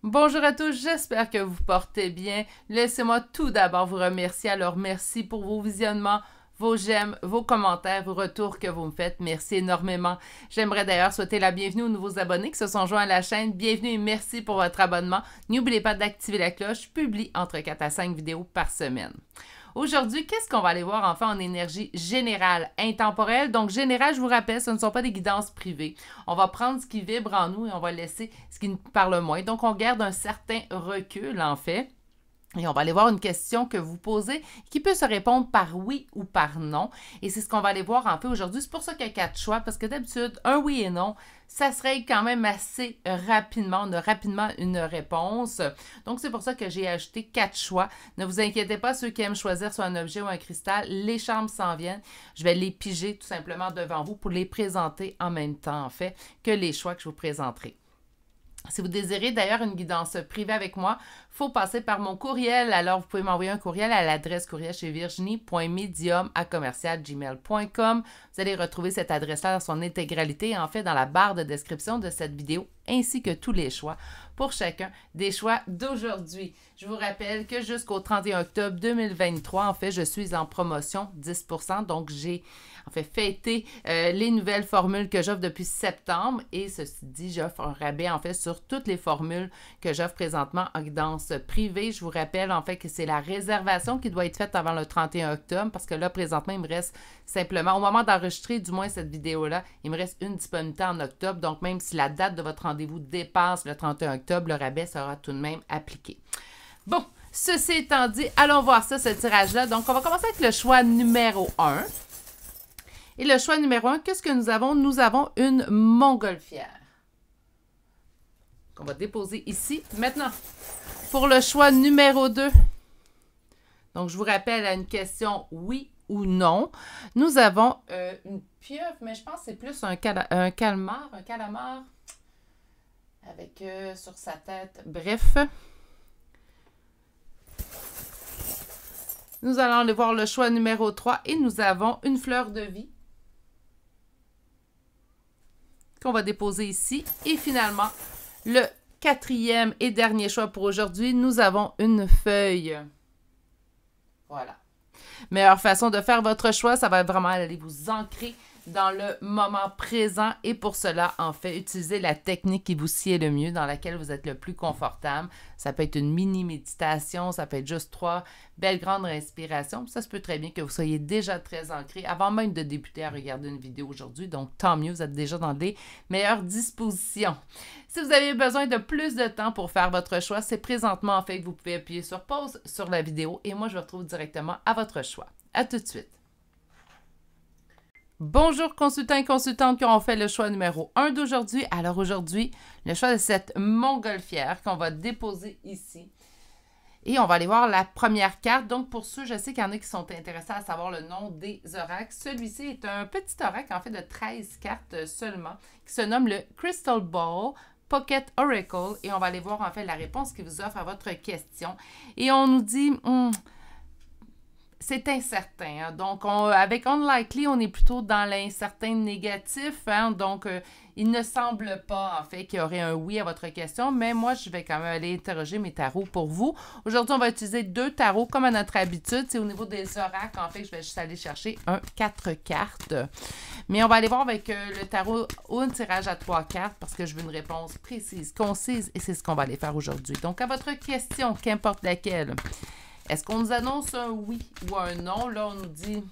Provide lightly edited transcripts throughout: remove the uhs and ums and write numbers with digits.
Bonjour à tous, j'espère que vous portez bien. Laissez-moi tout d'abord vous remercier. Alors, merci pour vos visionnements, vos j'aime, vos commentaires, vos retours que vous me faites. Merci énormément. J'aimerais d'ailleurs souhaiter la bienvenue aux nouveaux abonnés qui se sont joints à la chaîne. Bienvenue et merci pour votre abonnement. N'oubliez pas d'activer la cloche. Je publie entre 4 à 5 vidéos par semaine. Aujourd'hui, qu'est-ce qu'on va aller voir enfin en énergie générale, intemporelle? Donc, générale, je vous rappelle, ce ne sont pas des guidances privées. On va prendre ce qui vibre en nous et on va laisser ce qui nous parle moins. Donc, on garde un certain recul, en fait. Et on va aller voir une question que vous posez qui peut se répondre par oui ou par non. Et c'est ce qu'on va aller voir en fait aujourd'hui. C'est pour ça qu'il y a 4 choix, parce que d'habitude, un oui et non, ça se règle quand même assez rapidement. On a rapidement une réponse. Donc, c'est pour ça que j'ai ajouté 4 choix. Ne vous inquiétez pas, ceux qui aiment choisir soit un objet ou un cristal, les charmes s'en viennent. Je vais les piger tout simplement devant vous pour les présenter en même temps, en fait, que les choix que je vous présenterai. Si vous désirez d'ailleurs une guidance privée avec moi, il faut passer par mon courriel. Alors, vous pouvez m'envoyer un courriel à l'adresse courriel chez virginie.medium@commercial@gmail.com. Vous allez retrouver cette adresse-là dans son intégralité, en fait, dans la barre de description de cette vidéo, ainsi que tous les choix pour chacun des choix d'aujourd'hui. Je vous rappelle que jusqu'au 31 octobre 2023, en fait, je suis en promotion 10%. Donc, j'ai en fait fêté les nouvelles formules que j'offre depuis septembre. Et ceci dit, j'offre un rabais, en fait, sur toutes les formules que j'offre présentement en guidance privée. Je vous rappelle, en fait, que c'est la réservation qui doit être faite avant le 31 octobre parce que là, présentement, il me reste simplement, au moment d'enregistrer du moins cette vidéo-là, il me reste une disponibilité en octobre. Donc, même si la date de votre rendez-vous dépasse le 31 octobre, le rabais sera tout de même appliqué. Bon, ceci étant dit, allons voir ça, ce tirage-là. Donc, on va commencer avec le choix numéro 1. Et le choix numéro 1, qu'est-ce que nous avons? Nous avons une montgolfière qu'on va déposer ici. Maintenant, pour le choix numéro 2, donc je vous rappelle à une question oui ou non, nous avons une pieuvre, mais je pense que c'est plus un calamar avec sur sa tête. Bref, nous allons aller voir le choix numéro 3 et nous avons une fleur de vie qu'on va déposer ici. Et finalement, le 4e et dernier choix pour aujourd'hui, nous avons une feuille. Voilà. Meilleure façon de faire votre choix, ça va vraiment aller vous ancrer dans le moment présent et pour cela, en fait, utilisez la technique qui vous sied le mieux, dans laquelle vous êtes le plus confortable. Ça peut être une mini-méditation, ça peut être juste 3 belles grandes respirations. Ça se peut très bien que vous soyez déjà très ancré avant même de débuter à regarder une vidéo aujourd'hui. Donc, tant mieux, vous êtes déjà dans des meilleures dispositions. Si vous avez besoin de plus de temps pour faire votre choix, c'est présentement, en fait, que vous pouvez appuyer sur pause sur la vidéo et moi, je vous retrouve directement à votre choix. À tout de suite. Bonjour consultants et consultantes qui ont fait le choix numéro 1 d'aujourd'hui. Alors aujourd'hui, le choix de cette montgolfière qu'on va déposer ici. Et on va aller voir la première carte. Donc pour ceux, je sais qu'il y en a qui sont intéressés à savoir le nom des oracles. Celui-ci est un petit oracle en fait de 13 cartes seulement qui se nomme le Crystal Ball Pocket Oracle. Et on va aller voir en fait la réponse qu'il vous offre à votre question. Et on nous dit... c'est incertain. Hein? Donc, avec Unlikely, on est plutôt dans l'incertain négatif. Hein? Donc, il ne semble pas, en fait, qu'il y aurait un oui à votre question, mais moi, je vais quand même aller interroger mes tarots pour vous. Aujourd'hui, on va utiliser 2 tarots, comme à notre habitude. C'est au niveau des oracles, en fait, que je vais juste aller chercher 4 cartes. Mais on va aller voir avec le tarot ou un tirage à 3 cartes, parce que je veux une réponse précise, concise, et c'est ce qu'on va aller faire aujourd'hui. Donc, à votre question, qu'importe laquelle... Est-ce qu'on nous annonce un oui ou un non? Là, on nous dit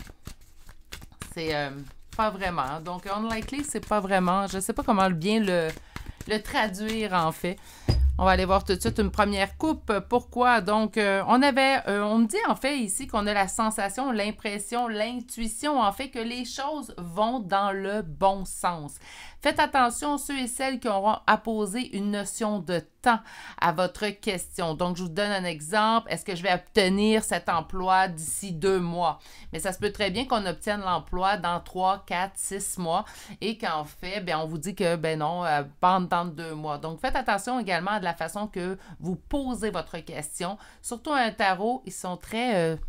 c'est pas vraiment. Donc, unlikely, c'est pas vraiment. Je ne sais pas comment bien le traduire, en fait. On va aller voir tout de suite une première coupe. Pourquoi? Donc, on me dit en fait ici qu'on a la sensation, l'impression, l'intuition, en fait, que les choses vont dans le bon sens. Faites attention, ceux et celles qui auront apposé une notion de temps à votre question. Donc, je vous donne un exemple. Est-ce que je vais obtenir cet emploi d'ici 2 mois? Mais ça se peut très bien qu'on obtienne l'emploi dans 3, 4, 6 mois et qu'en fait, bien, on vous dit que, ben non, pas dans 2 mois. Donc, faites attention également à de la façon que vous posez votre question. Surtout un tarot, ils sont très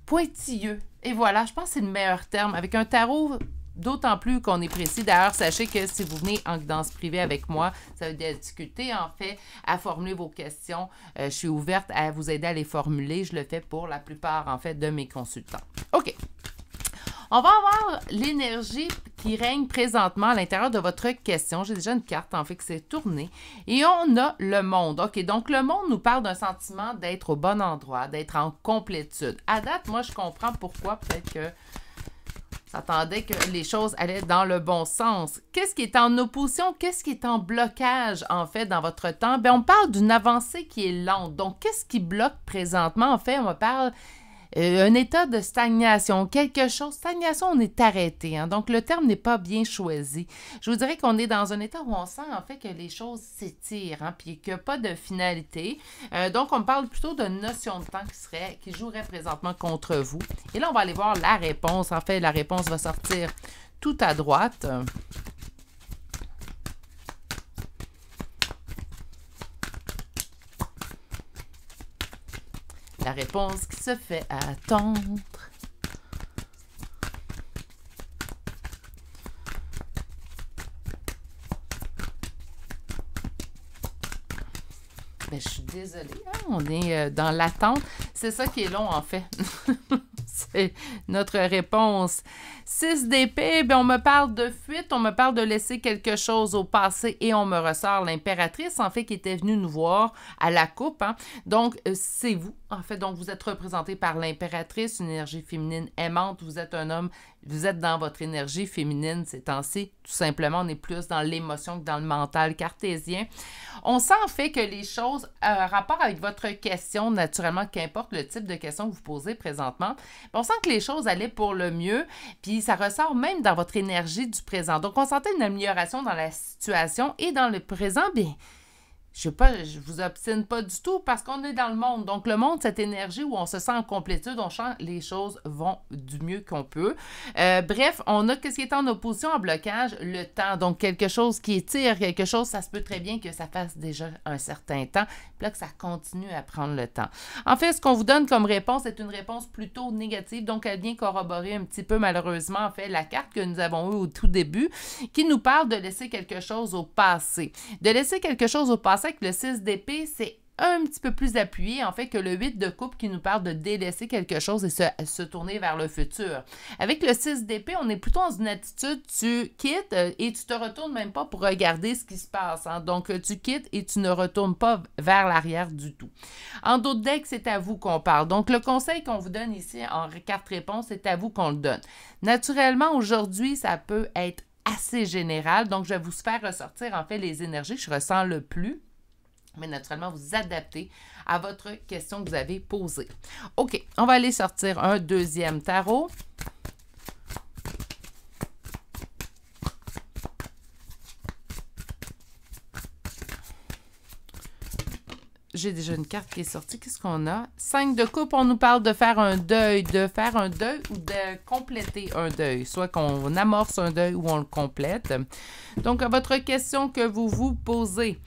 pointilleux. Et voilà, je pense que c'est le meilleur terme. Avec un tarot d'autant plus qu'on est précis. D'ailleurs, sachez que si vous venez en guidance privée avec moi, ça va être de difficulté, en fait, à formuler vos questions. Je suis ouverte à vous aider à les formuler. Je le fais pour la plupart, en fait, de mes consultants. OK. On va avoir l'énergie qui règne présentement à l'intérieur de votre question. J'ai déjà une carte, en fait, qui s'est tournée. Et on a le monde. OK, donc le monde nous parle d'un sentiment d'être au bon endroit, d'être en complétude. À date, moi, je comprends pourquoi. Peut-être que s'attendait que les choses allaient dans le bon sens. Qu'est-ce qui est en opposition? Qu'est-ce qui est en blocage, en fait, dans votre temps? Bien, on parle d'une avancée qui est lente. Donc, qu'est-ce qui bloque présentement? En fait, on parle un état de stagnation, quelque chose. Stagnation, on est arrêté. Hein? Donc, le terme n'est pas bien choisi. Je vous dirais qu'on est dans un état où on sent, en fait, que les choses s'étirent, hein, puis qu'il n'y a pas de finalité. Donc, on parle plutôt de notion de temps qui jouerait présentement contre vous. Et là, on va aller voir la réponse. En fait, la réponse va sortir tout à droite. La réponse qui se fait attendre. Ben, je suis désolée, hein? On est dans l'attente. C'est ça qui est long, en fait. C'est notre réponse. 6 d'épée, bien, on me parle de fuite, on me parle de laisser quelque chose au passé et on me ressort l'impératrice, en fait, qui était venue nous voir à la coupe. Hein? Donc, c'est vous, en fait. Donc, vous êtes représenté par l'impératrice, une énergie féminine aimante. Vous êtes un homme, vous êtes dans votre énergie féminine ces temps-ci. Tout simplement, on est plus dans l'émotion que dans le mental cartésien. On sent, en fait, que les choses, rapport avec votre question, naturellement, qu'importe le type de question que vous posez présentement, on sent que les choses allaient pour le mieux, puis ça ressort même dans votre énergie du présent. Donc, on sentait une amélioration dans la situation et dans le présent, bien, je vous obstine pas du tout parce qu'on est dans le monde. Donc, le monde, cette énergie où on se sent en complétude, on sent les choses vont du mieux qu'on peut. Bref, on a ce qui est en opposition, en blocage, le temps. Donc, quelque chose qui étire, quelque chose, ça se peut très bien que ça fasse déjà un certain temps, puis là, que ça continue à prendre le temps. En fait, ce qu'on vous donne comme réponse est une réponse plutôt négative. Donc, elle vient corroborer un petit peu, malheureusement, en fait, la carte que nous avons eue au tout début, qui nous parle de laisser quelque chose au passé. De laisser quelque chose au passé avec le 6 d'épée, c'est un petit peu plus appuyé, en fait, que le 8 de coupe qui nous parle de délaisser quelque chose et se tourner vers le futur. Avec le 6 d'épée, on est plutôt dans une attitude, tu quittes et tu te retournes même pas pour regarder ce qui se passe. Hein. Donc, tu quittes et tu ne retournes pas vers l'arrière du tout. En d'autres decks, c'est à vous qu'on parle. Donc, le conseil qu'on vous donne ici en carte réponse, c'est à vous qu'on le donne. Naturellement, aujourd'hui, ça peut être assez général. Donc, je vais vous faire ressortir, en fait, les énergies que je ressens le plus. Mais naturellement, vous adaptez à votre question que vous avez posée. OK, on va aller sortir un deuxième tarot. J'ai déjà une carte qui est sortie. Qu'est-ce qu'on a? 5 de coupe, on nous parle de faire un deuil ou de compléter un deuil. Soit qu'on amorce un deuil ou on le complète. Donc, à votre question que vous vous posez.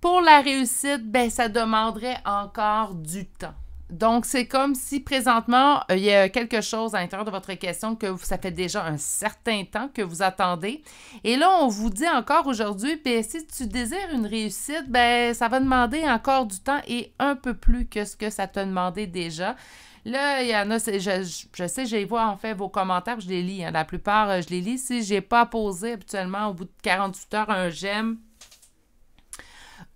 Pour la réussite, ben, ça demanderait encore du temps. Donc, c'est comme si présentement, il y a quelque chose à l'intérieur de votre question que ça fait déjà un certain temps que vous attendez. Et là, on vous dit encore aujourd'hui, ben, si tu désires une réussite, ben, ça va demander encore du temps et un peu plus que ce que ça t'a demandé déjà. Là, il y en a, je sais, je vois en fait vos commentaires, je les lis. Hein, la plupart, je les lis. Si je n'ai pas posé habituellement au bout de 48 heures un j'aime,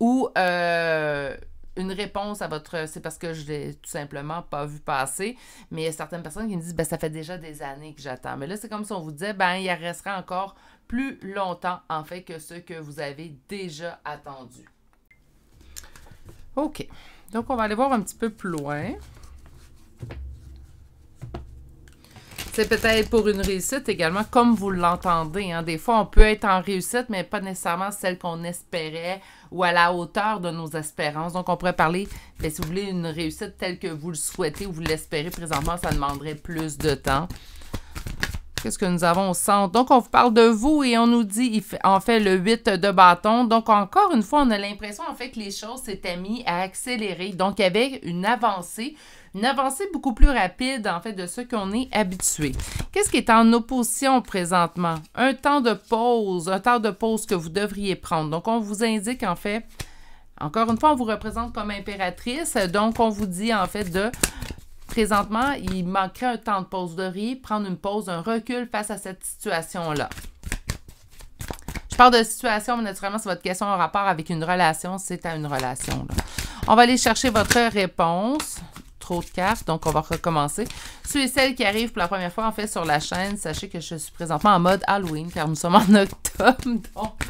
ou une réponse à votre... C'est parce que je ne l'ai tout simplement pas vu passer. Mais il y a certaines personnes qui me disent, ben ça fait déjà des années que j'attends. Mais là, c'est comme si on vous disait, ben il restera encore plus longtemps, en fait, que ce que vous avez déjà attendu. OK. Donc, on va aller voir un petit peu plus loin. C'est peut-être pour une réussite également, comme vous l'entendez. Hein. Des fois, on peut être en réussite, mais pas nécessairement celle qu'on espérait ou à la hauteur de nos espérances. Donc, on pourrait parler, bien, si vous voulez, une réussite telle que vous le souhaitez ou vous l'espérez présentement, ça demanderait plus de temps. qu'est-ce que nous avons au centre? Donc, on vous parle de vous et on nous dit, en fait, le 8 de bâton. Donc, encore une fois, on a l'impression, en fait, que les choses s'étaient mises à accélérer. Donc, il y avait une avancée beaucoup plus rapide, en fait, de ce qu'on est habitué. Qu'est-ce qui est en opposition présentement? Un temps de pause que vous devriez prendre. Donc, on vous indique, en fait, encore une fois, on vous représente comme impératrice. Donc, on vous dit, en fait, présentement, il manquerait un temps de pause. Vous devriez prendre une pause, un recul face à cette situation-là. Je parle de situation, mais naturellement, si votre question a un rapport avec une relation, c'est à une relation. Là. On va aller chercher votre réponse. Trop de cartes, donc on va recommencer. Ceux et celles qui arrivent pour la première fois, en fait, sur la chaîne, sachez que je suis présentement en mode Halloween, car nous sommes en octobre, donc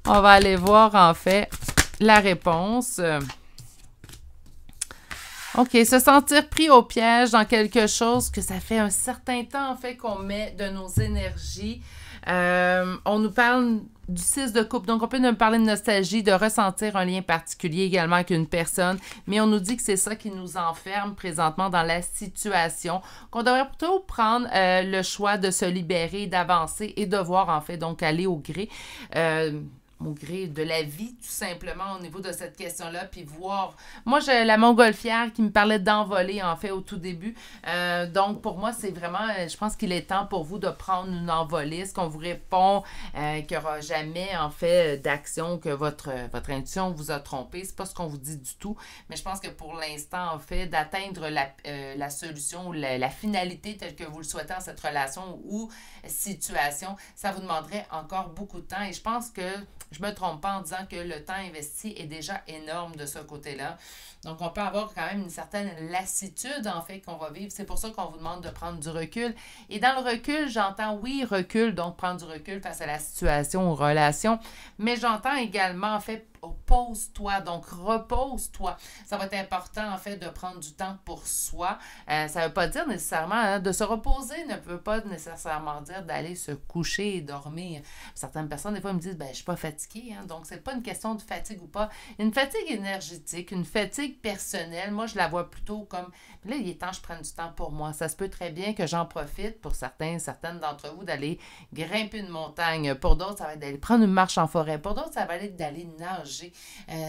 on va aller voir, en fait, la réponse. OK, se sentir pris au piège dans quelque chose que ça fait un certain temps, en fait, qu'on met de nos énergies. On nous parle du 6 de coupe, donc on peut nous parler de nostalgie, de ressentir un lien particulier également avec une personne, mais on nous dit que c'est ça qui nous enferme présentement dans la situation, qu'on devrait plutôt prendre le choix de se libérer, d'avancer et de voir, en fait, donc aller au gré de la vie, tout simplement, au niveau de cette question-là, puis voir... Moi, j'ai la montgolfière qui me parlait d'envoler, en fait, au tout début. Donc, pour moi, c'est vraiment... Je pense qu'il est temps pour vous de prendre une envolée. Ce qu'on vous répond qu'il n'y aura jamais, en fait, d'action, que votre intuition vous a trompé. C'est pas ce qu'on vous dit du tout. Mais je pense que pour l'instant, en fait, d'atteindre la solution ou la finalité telle que vous le souhaitez en cette relation ou situation, ça vous demanderait encore beaucoup de temps. Et je pense que je ne me trompe pas en disant que le temps investi est déjà énorme de ce côté-là. Donc, on peut avoir quand même une certaine lassitude, en fait, qu'on va vivre. C'est pour ça qu'on vous demande de prendre du recul. Et dans le recul, j'entends, oui, recul, donc prendre du recul face à la situation ou relation, mais j'entends également, en fait, pose-toi, donc repose-toi. Ça va être important, en fait, de prendre du temps pour soi. Ça ne veut pas dire nécessairement, de se reposer ne veut pas nécessairement dire d'aller se coucher et dormir. Certaines personnes, des fois, me disent, je ne suis pas fatiguée, donc c'est pas une question de fatigue ou pas. Une fatigue énergétique, une fatigue personnelle, moi, je la vois plutôt comme, là, il est temps que je prenne du temps pour moi. Ça se peut très bien que j'en profite pour certaines d'entre vous d'aller grimper une montagne. Pour d'autres, ça va être d'aller prendre une marche en forêt. Pour d'autres, ça va être d'aller nager.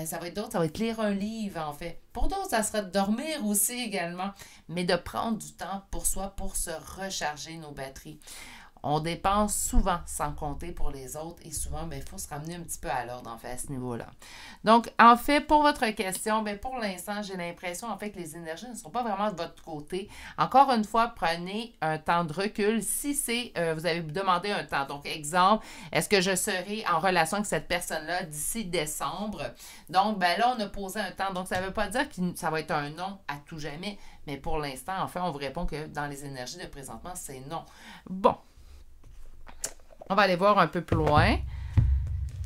Ça va être lire un livre, en fait. Pour d'autres, ça sera de dormir aussi également, mais de prendre du temps pour soi, pour se recharger nos batteries. On dépense souvent sans compter pour les autres et souvent, il faut se ramener un petit peu à l'ordre, en fait, à ce niveau-là. Donc, en fait, pour votre question, pour l'instant, j'ai l'impression, en fait, que les énergies ne sont pas vraiment de votre côté. Encore une fois, prenez un temps de recul si c'est, vous avez demandé un temps. Donc, exemple, est-ce que je serai en relation avec cette personne-là d'ici décembre? Donc, là, on a posé un temps. Donc, ça ne veut pas dire que ça va être un non à tout jamais, mais pour l'instant, en fait, on vous répond que dans les énergies de présentement, c'est non. Bon. On va aller voir un peu plus loin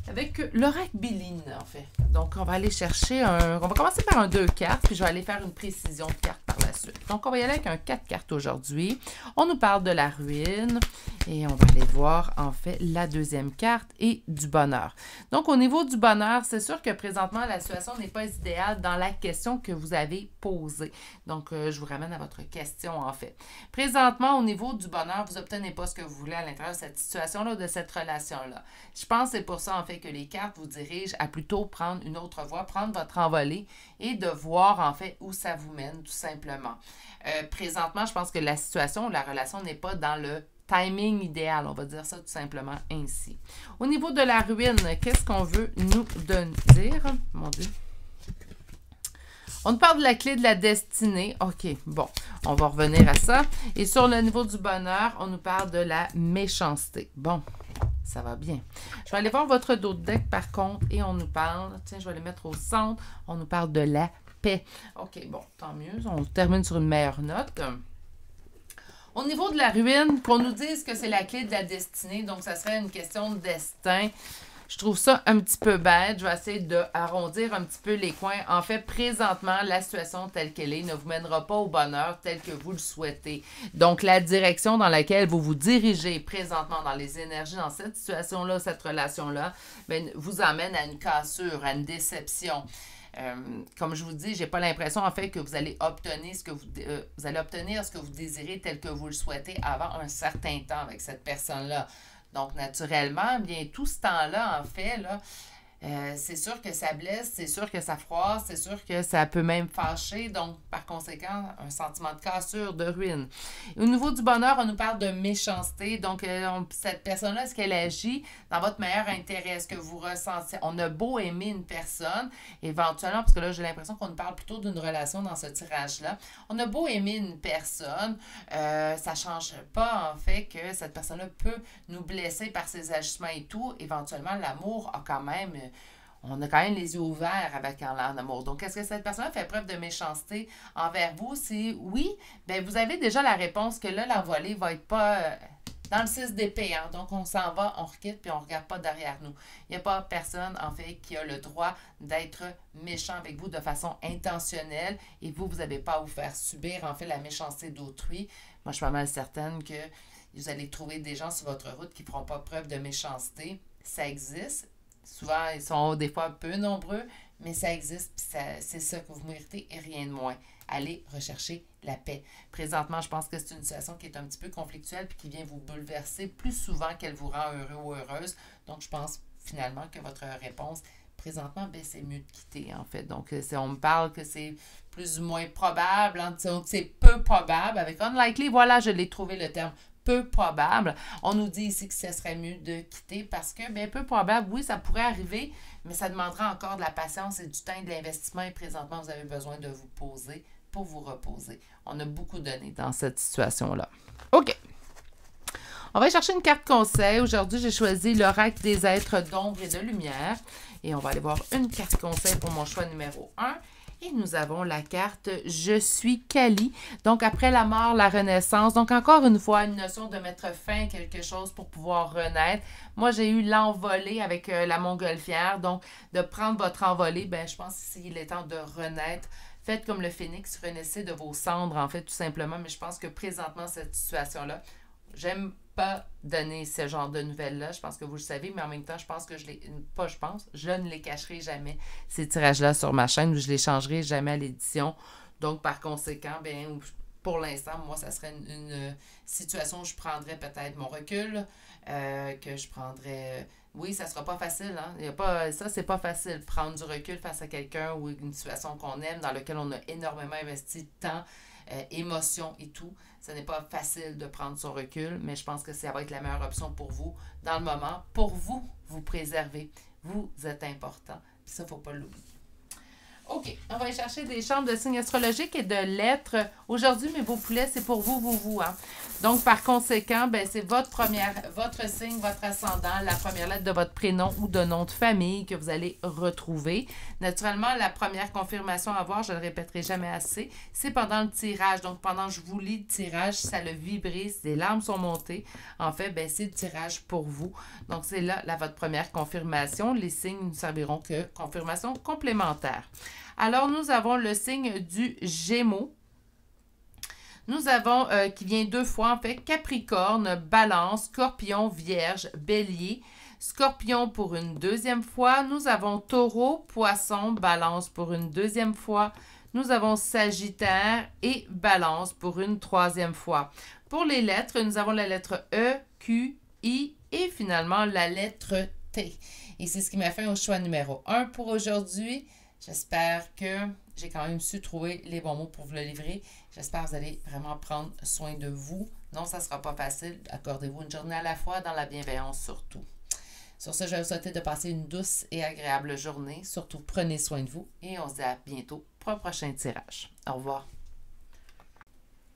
avec l'oracle Béline, en fait. Donc, on va aller chercher on va commencer par un 2 cartes, puis je vais aller faire une précision de cartes par la suite. Donc, on va y aller avec un 4 cartes aujourd'hui. On nous parle de la ruine et on va aller voir, en fait, la deuxième carte et du bonheur. Donc, au niveau du bonheur, c'est sûr que présentement, la situation n'est pas idéale dans la question que vous avez posée. Donc, je vous ramène à votre question, en fait. Présentement, au niveau du bonheur, vous n'obtenez pas ce que vous voulez à l'intérieur de cette situation-là ou de cette relation-là. Je pense que c'est pour ça, en fait, que les cartes vous dirigent à plutôt prendre une autre voie, prendre votre envolée et de voir, en fait, où ça vous mène, tout simplement. Présentement, je pense que la situation ou la relation n'est pas dans le timing idéal, on va dire ça tout simplement ainsi. Au niveau de la ruine, qu'est-ce qu'on veut nous dire? Mon Dieu. On nous parle de la clé de la destinée. OK, bon, on va revenir à ça. Et sur le niveau du bonheur, on nous parle de la méchanceté. Bon, ça va bien. Je vais aller voir votre dos de deck, par contre, et on nous parle, tiens, je vais les mettre au centre, on nous parle de la paix. OK, bon, tant mieux, on termine sur une meilleure note. Au niveau de la ruine, qu'on nous dise que c'est la clé de la destinée, donc ça serait une question de destin. Je trouve ça un petit peu bête. Je vais essayer d'arrondir un petit peu les coins. En fait, présentement, la situation telle qu'elle est ne vous mènera pas au bonheur tel que vous le souhaitez. Donc, la direction dans laquelle vous vous dirigez présentement dans les énergies, dans cette situation-là, cette relation-là, vous amène à une cassure, à une déception. Comme je vous dis, j'ai pas l'impression en fait que vous allez obtenir ce que vous allez obtenir ce que vous désirez tel que vous le souhaitez avant un certain temps avec cette personne-là. Donc, naturellement, bien, tout ce temps-là, en fait, là, c'est sûr que ça blesse, c'est sûr que ça froisse, c'est sûr que ça peut même fâcher. Donc, par conséquent, un sentiment de cassure, de ruine. Au niveau du bonheur, on nous parle de méchanceté. Donc, cette personne-là, est-ce qu'elle agit dans votre meilleur intérêt? Est-ce que vous ressentez? On a beau aimer une personne, éventuellement, parce que là, j'ai l'impression qu'on nous parle plutôt d'une relation dans ce tirage-là. On a beau aimer une personne, ça ne change pas, en fait, que cette personne-là peut nous blesser par ses agissements et tout. Éventuellement, l'amour a quand même... On a quand même les yeux ouverts avec en amour. Donc, est-ce que cette personne fait preuve de méchanceté envers vous? Si oui, bien, vous avez déjà la réponse que là, l'envolée va être pas dans le 6 d'épée. Hein? Donc, on s'en va, on requitte, puis on ne regarde pas derrière nous. Il n'y a pas personne, en fait, qui a le droit d'être méchant avec vous de façon intentionnelle et vous n'avez pas à vous faire subir, en fait, la méchanceté d'autrui. Moi, je suis pas mal certaine que vous allez trouver des gens sur votre route qui ne feront pas preuve de méchanceté. Ça existe. Souvent, ils sont des fois peu nombreux, mais ça existe, puis c'est ça que vous méritez et rien de moins. Allez rechercher la paix. Présentement, je pense que c'est une situation qui est un petit peu conflictuelle puis qui vient vous bouleverser plus souvent qu'elle vous rend heureux ou heureuse. Donc, je pense finalement que votre réponse, présentement, ben, c'est mieux de quitter, en fait. Donc, on me parle que c'est plus ou moins probable, hein, donc c'est peu probable. Avec unlikely, voilà, je l'ai trouvé le terme. Peu probable. On nous dit ici que ce serait mieux de quitter parce que, bien, peu probable, oui, ça pourrait arriver, mais ça demandera encore de la patience et du temps et de l'investissement et présentement, vous avez besoin de vous poser pour vous reposer. On a beaucoup donné dans cette situation-là. OK. On va chercher une carte conseil. Aujourd'hui, j'ai choisi l'oracle des êtres d'ombre et de lumière et on va aller voir une carte conseil pour mon choix numéro 1. Et nous avons la carte « Je suis Kali ». Donc, après la mort, la renaissance. Donc, encore une fois, une notion de mettre fin à quelque chose pour pouvoir renaître. Moi, j'ai eu l'envolée avec la montgolfière. Donc, de prendre votre envolée, ben, je pense qu'il est temps de renaître. Faites comme le phénix, renaissez de vos cendres, en fait, tout simplement. Mais je pense que présentement, cette situation-là, j'aime pas donner ce genre de nouvelles-là. Je pense que vous le savez, mais en même temps, je pense que je ne les cacherai jamais, ces tirages-là sur ma chaîne, ou je les changerai jamais à l'édition. Donc, par conséquent, bien, pour l'instant, moi, ça serait une situation où je prendrais peut-être mon recul, que je prendrais... Oui, ça sera pas facile, hein? Ça, c'est pas facile, prendre du recul face à quelqu'un ou une situation qu'on aime, dans laquelle on a énormément investi de temps, émotion et tout. Ce n'est pas facile de prendre son recul, mais je pense que ça va être la meilleure option pour vous dans le moment, pour vous préserver. Vous êtes important. Puis ça, il ne faut pas l'oublier. OK, on va aller chercher des chambres de signes astrologiques et de lettres. Aujourd'hui, mes beaux poulets, c'est pour vous, hein. Donc, par conséquent, ben, c'est votre signe, votre ascendant, la première lettre de votre prénom ou de nom de famille que vous allez retrouver. Naturellement, la première confirmation à avoir, je ne le répéterai jamais assez, c'est pendant le tirage. Donc, pendant que je vous lis le tirage, ça le vibré, si les larmes sont montées, en fait, ben, c'est le tirage pour vous. Donc, c'est là votre première confirmation. Les signes ne serviront que confirmation complémentaire. Alors, nous avons le signe du Gémeaux. Nous avons, qui vient 2 fois, en fait, Capricorne, Balance, Scorpion, Vierge, Bélier. Scorpion pour une 2e fois. Nous avons Taureau, Poisson, Balance pour une 2e fois. Nous avons Sagittaire et Balance pour une 3e fois. Pour les lettres, nous avons la lettre E, Q, I et finalement la lettre T. Et c'est ce qui m'a fait au choix numéro 1 pour aujourd'hui. J'espère que j'ai quand même su trouver les bons mots pour vous le livrer. J'espère que vous allez vraiment prendre soin de vous. Non, ça ne sera pas facile. Accordez-vous une journée à la fois dans la bienveillance surtout. Sur ce, je vais vous souhaiter de passer une douce et agréable journée. Surtout, prenez soin de vous et on se dit à bientôt pour un prochain tirage. Au revoir.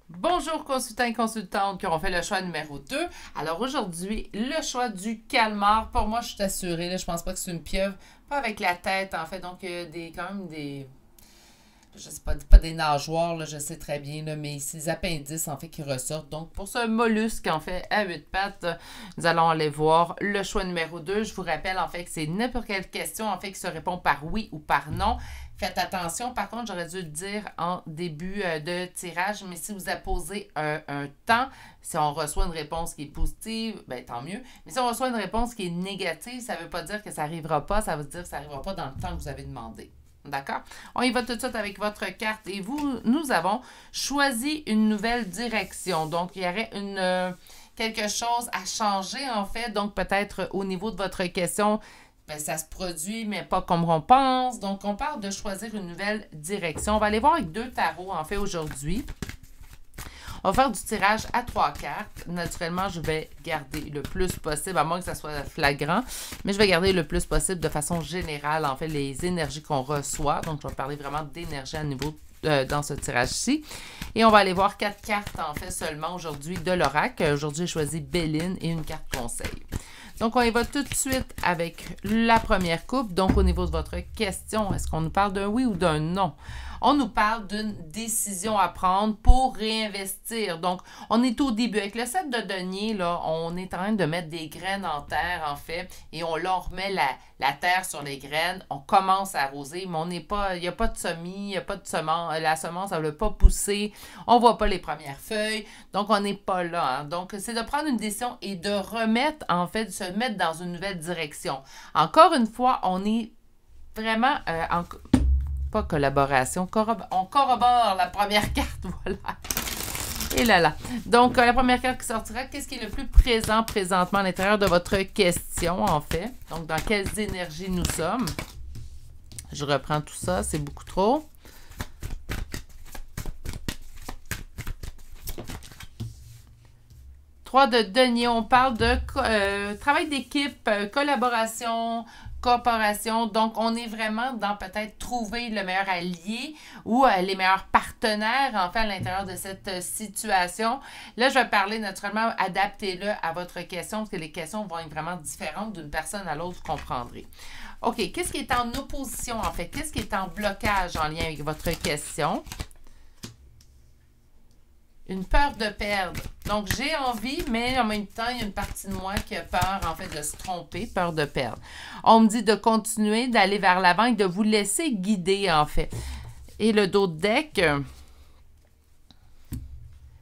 Bonjour consultants et consultantes qui auront fait le choix numéro 2. Alors aujourd'hui, le choix du calmar. Pour moi, je suis assurée. Là, je pense pas que c'est une pieuvre. Pas avec la tête, en fait. Donc, quand même des... Je sais pas des nageoires, là, je sais très bien, là, mais c'est des appendices, en fait, qui ressortent. Donc, pour ce mollusque, en fait, à 8 pattes, nous allons aller voir le choix numéro 2. Je vous rappelle, en fait, que c'est n'importe quelle question, en fait, qui se répond par oui ou par non. Faites attention. Par contre, j'aurais dû le dire en début de tirage, mais si vous apposez un temps, si on reçoit une réponse qui est positive, bien, tant mieux. Mais si on reçoit une réponse qui est négative, ça ne veut pas dire que ça n'arrivera pas. Ça veut dire que ça n'arrivera pas dans le temps que vous avez demandé. D'accord? On y va tout de suite avec votre carte et nous avons choisi une nouvelle direction. Donc, il y aurait quelque chose à changer, en fait. Donc, peut-être au niveau de votre question, ben, ça se produit, mais pas comme on pense. Donc, on parle de choisir une nouvelle direction. On va aller voir avec 2 tarots, en fait, aujourd'hui. On va faire du tirage à 3 cartes. Naturellement, je vais garder le plus possible, à moins que ça soit flagrant, mais je vais garder le plus possible de façon générale, en fait, les énergies qu'on reçoit. Donc, je vais parler vraiment d'énergie à niveau dans ce tirage-ci. Et on va aller voir 4 cartes, en fait, seulement aujourd'hui de l'oracle. Aujourd'hui, j'ai choisi Béline et une carte conseil. Donc, on y va tout de suite avec la première coupe. Donc, au niveau de votre question, est-ce qu'on nous parle d'un oui ou d'un non? On nous parle d'une décision à prendre pour réinvestir. Donc, on est au début. Avec le 7 de denier, là, on est en train de mettre des graines en terre, en fait, et on remet la terre sur les graines. On commence à arroser, mais on n'est pas, il n'y a pas de semis, il n'y a pas de semence. La semence, elle ne veut pas pousser. On ne voit pas les premières feuilles. Donc, on n'est pas là. Hein. Donc, c'est de prendre une décision et de remettre, en fait, de se mettre dans une nouvelle direction. Encore une fois, on est vraiment pas collaboration, on corrobore la première carte, voilà. Et là. Donc, la première carte qui sortira, qu'est-ce qui est le plus présent présentement à l'intérieur de votre question, en fait? Donc, dans quelles énergies nous sommes? Je reprends tout ça, c'est beaucoup trop. Trois de denier, on parle de travail d'équipe, collaboration, coopération. Donc, on est vraiment dans peut-être trouver le meilleur allié ou les meilleurs partenaires, en fait, à l'intérieur de cette situation. Là, je vais parler naturellement, adaptez-le à votre question, parce que les questions vont être vraiment différentes d'une personne à l'autre, vous comprendrez. OK, qu'est-ce qui est en opposition, en fait? Qu'est-ce qui est en blocage en lien avec votre question? Une peur de perdre. Donc, j'ai envie, mais en même temps, il y a une partie de moi qui a peur, en fait, de se tromper, peur de perdre. On me dit de continuer, d'aller vers l'avant et de vous laisser guider, en fait. Et le dos de deck,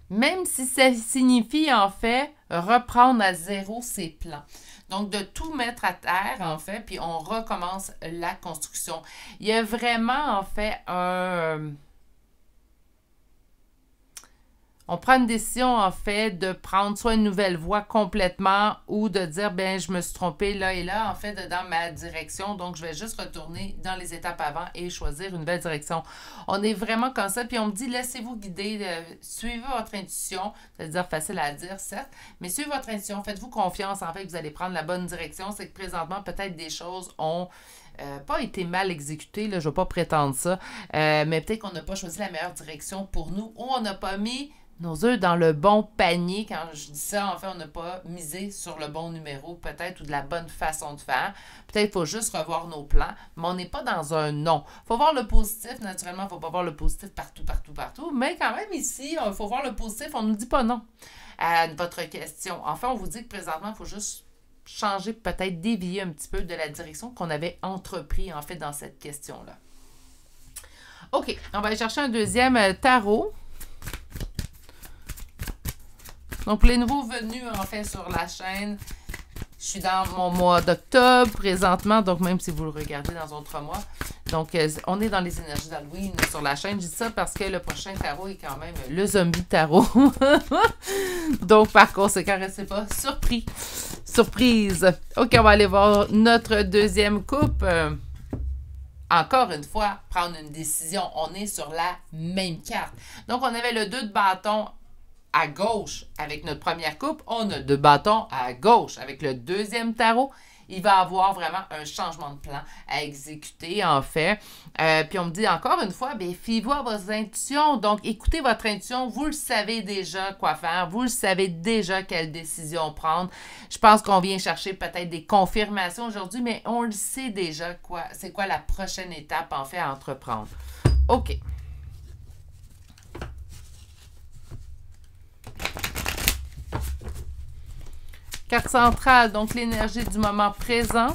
même si ça signifie, en fait, reprendre à zéro ses plans. Donc, de tout mettre à terre, en fait, puis on recommence la construction. Il y a vraiment, en fait, on prend une décision, en fait, de prendre soit une nouvelle voie complètement ou de dire, ben je me suis trompée là et là, en fait, dans ma direction. Donc, je vais juste retourner dans les étapes avant et choisir une nouvelle direction. On est vraiment comme ça. Puis, on me dit, laissez-vous guider, suivez votre intuition. C'est-à-dire facile à dire, certes, mais suivez votre intuition. Faites-vous confiance, en fait, que vous allez prendre la bonne direction. C'est que présentement, peut-être des choses ont pas été mal exécutées, là, je ne vais pas prétendre ça, mais peut-être qu'on n'a pas choisi la meilleure direction pour nous ou on n'a pas mis nos œufs dans le bon panier. Quand je dis ça, en fait, on n'a pas misé sur le bon numéro, peut-être, ou de la bonne façon de faire. Peut-être qu'il faut juste revoir nos plans, mais on n'est pas dans un non. Il faut voir le positif, naturellement, il ne faut pas voir le positif partout, mais quand même ici, il faut voir le positif, on ne nous dit pas non à votre question. Enfin, on vous dit que présentement, il faut juste changer, peut-être dévier un petit peu de la direction qu'on avait entrepris, en fait, dans cette question-là. OK, on va aller chercher un deuxième tarot. Donc, pour les nouveaux venus, en fait, sur la chaîne, je suis dans mon mois d'octobre présentement, donc même si vous le regardez dans un autre mois. Donc, on est dans les énergies d'Halloween sur la chaîne. Je dis ça parce que le prochain tarot est quand même le zombie tarot. Donc, par conséquent, restez pas surpris. Surprise! OK, on va aller voir notre deuxième coupe. Encore une fois, prendre une décision. On est sur la même carte. Donc, on avait le 2 de bâton à gauche avec notre première coupe. On a 2 bâtons à gauche avec le deuxième tarot. Il va avoir vraiment un changement de plan à exécuter, en fait. Puis on me dit encore une fois, bien, fiez-vous à vos intuitions. Donc, écoutez votre intuition. Vous le savez déjà quoi faire. Vous le savez déjà quelle décision prendre. Je pense qu'on vient chercher peut-être des confirmations aujourd'hui, mais on le sait déjà quoi. C'est quoi la prochaine étape, en fait, à entreprendre. OK. Carte centrale, donc l'énergie du moment présent.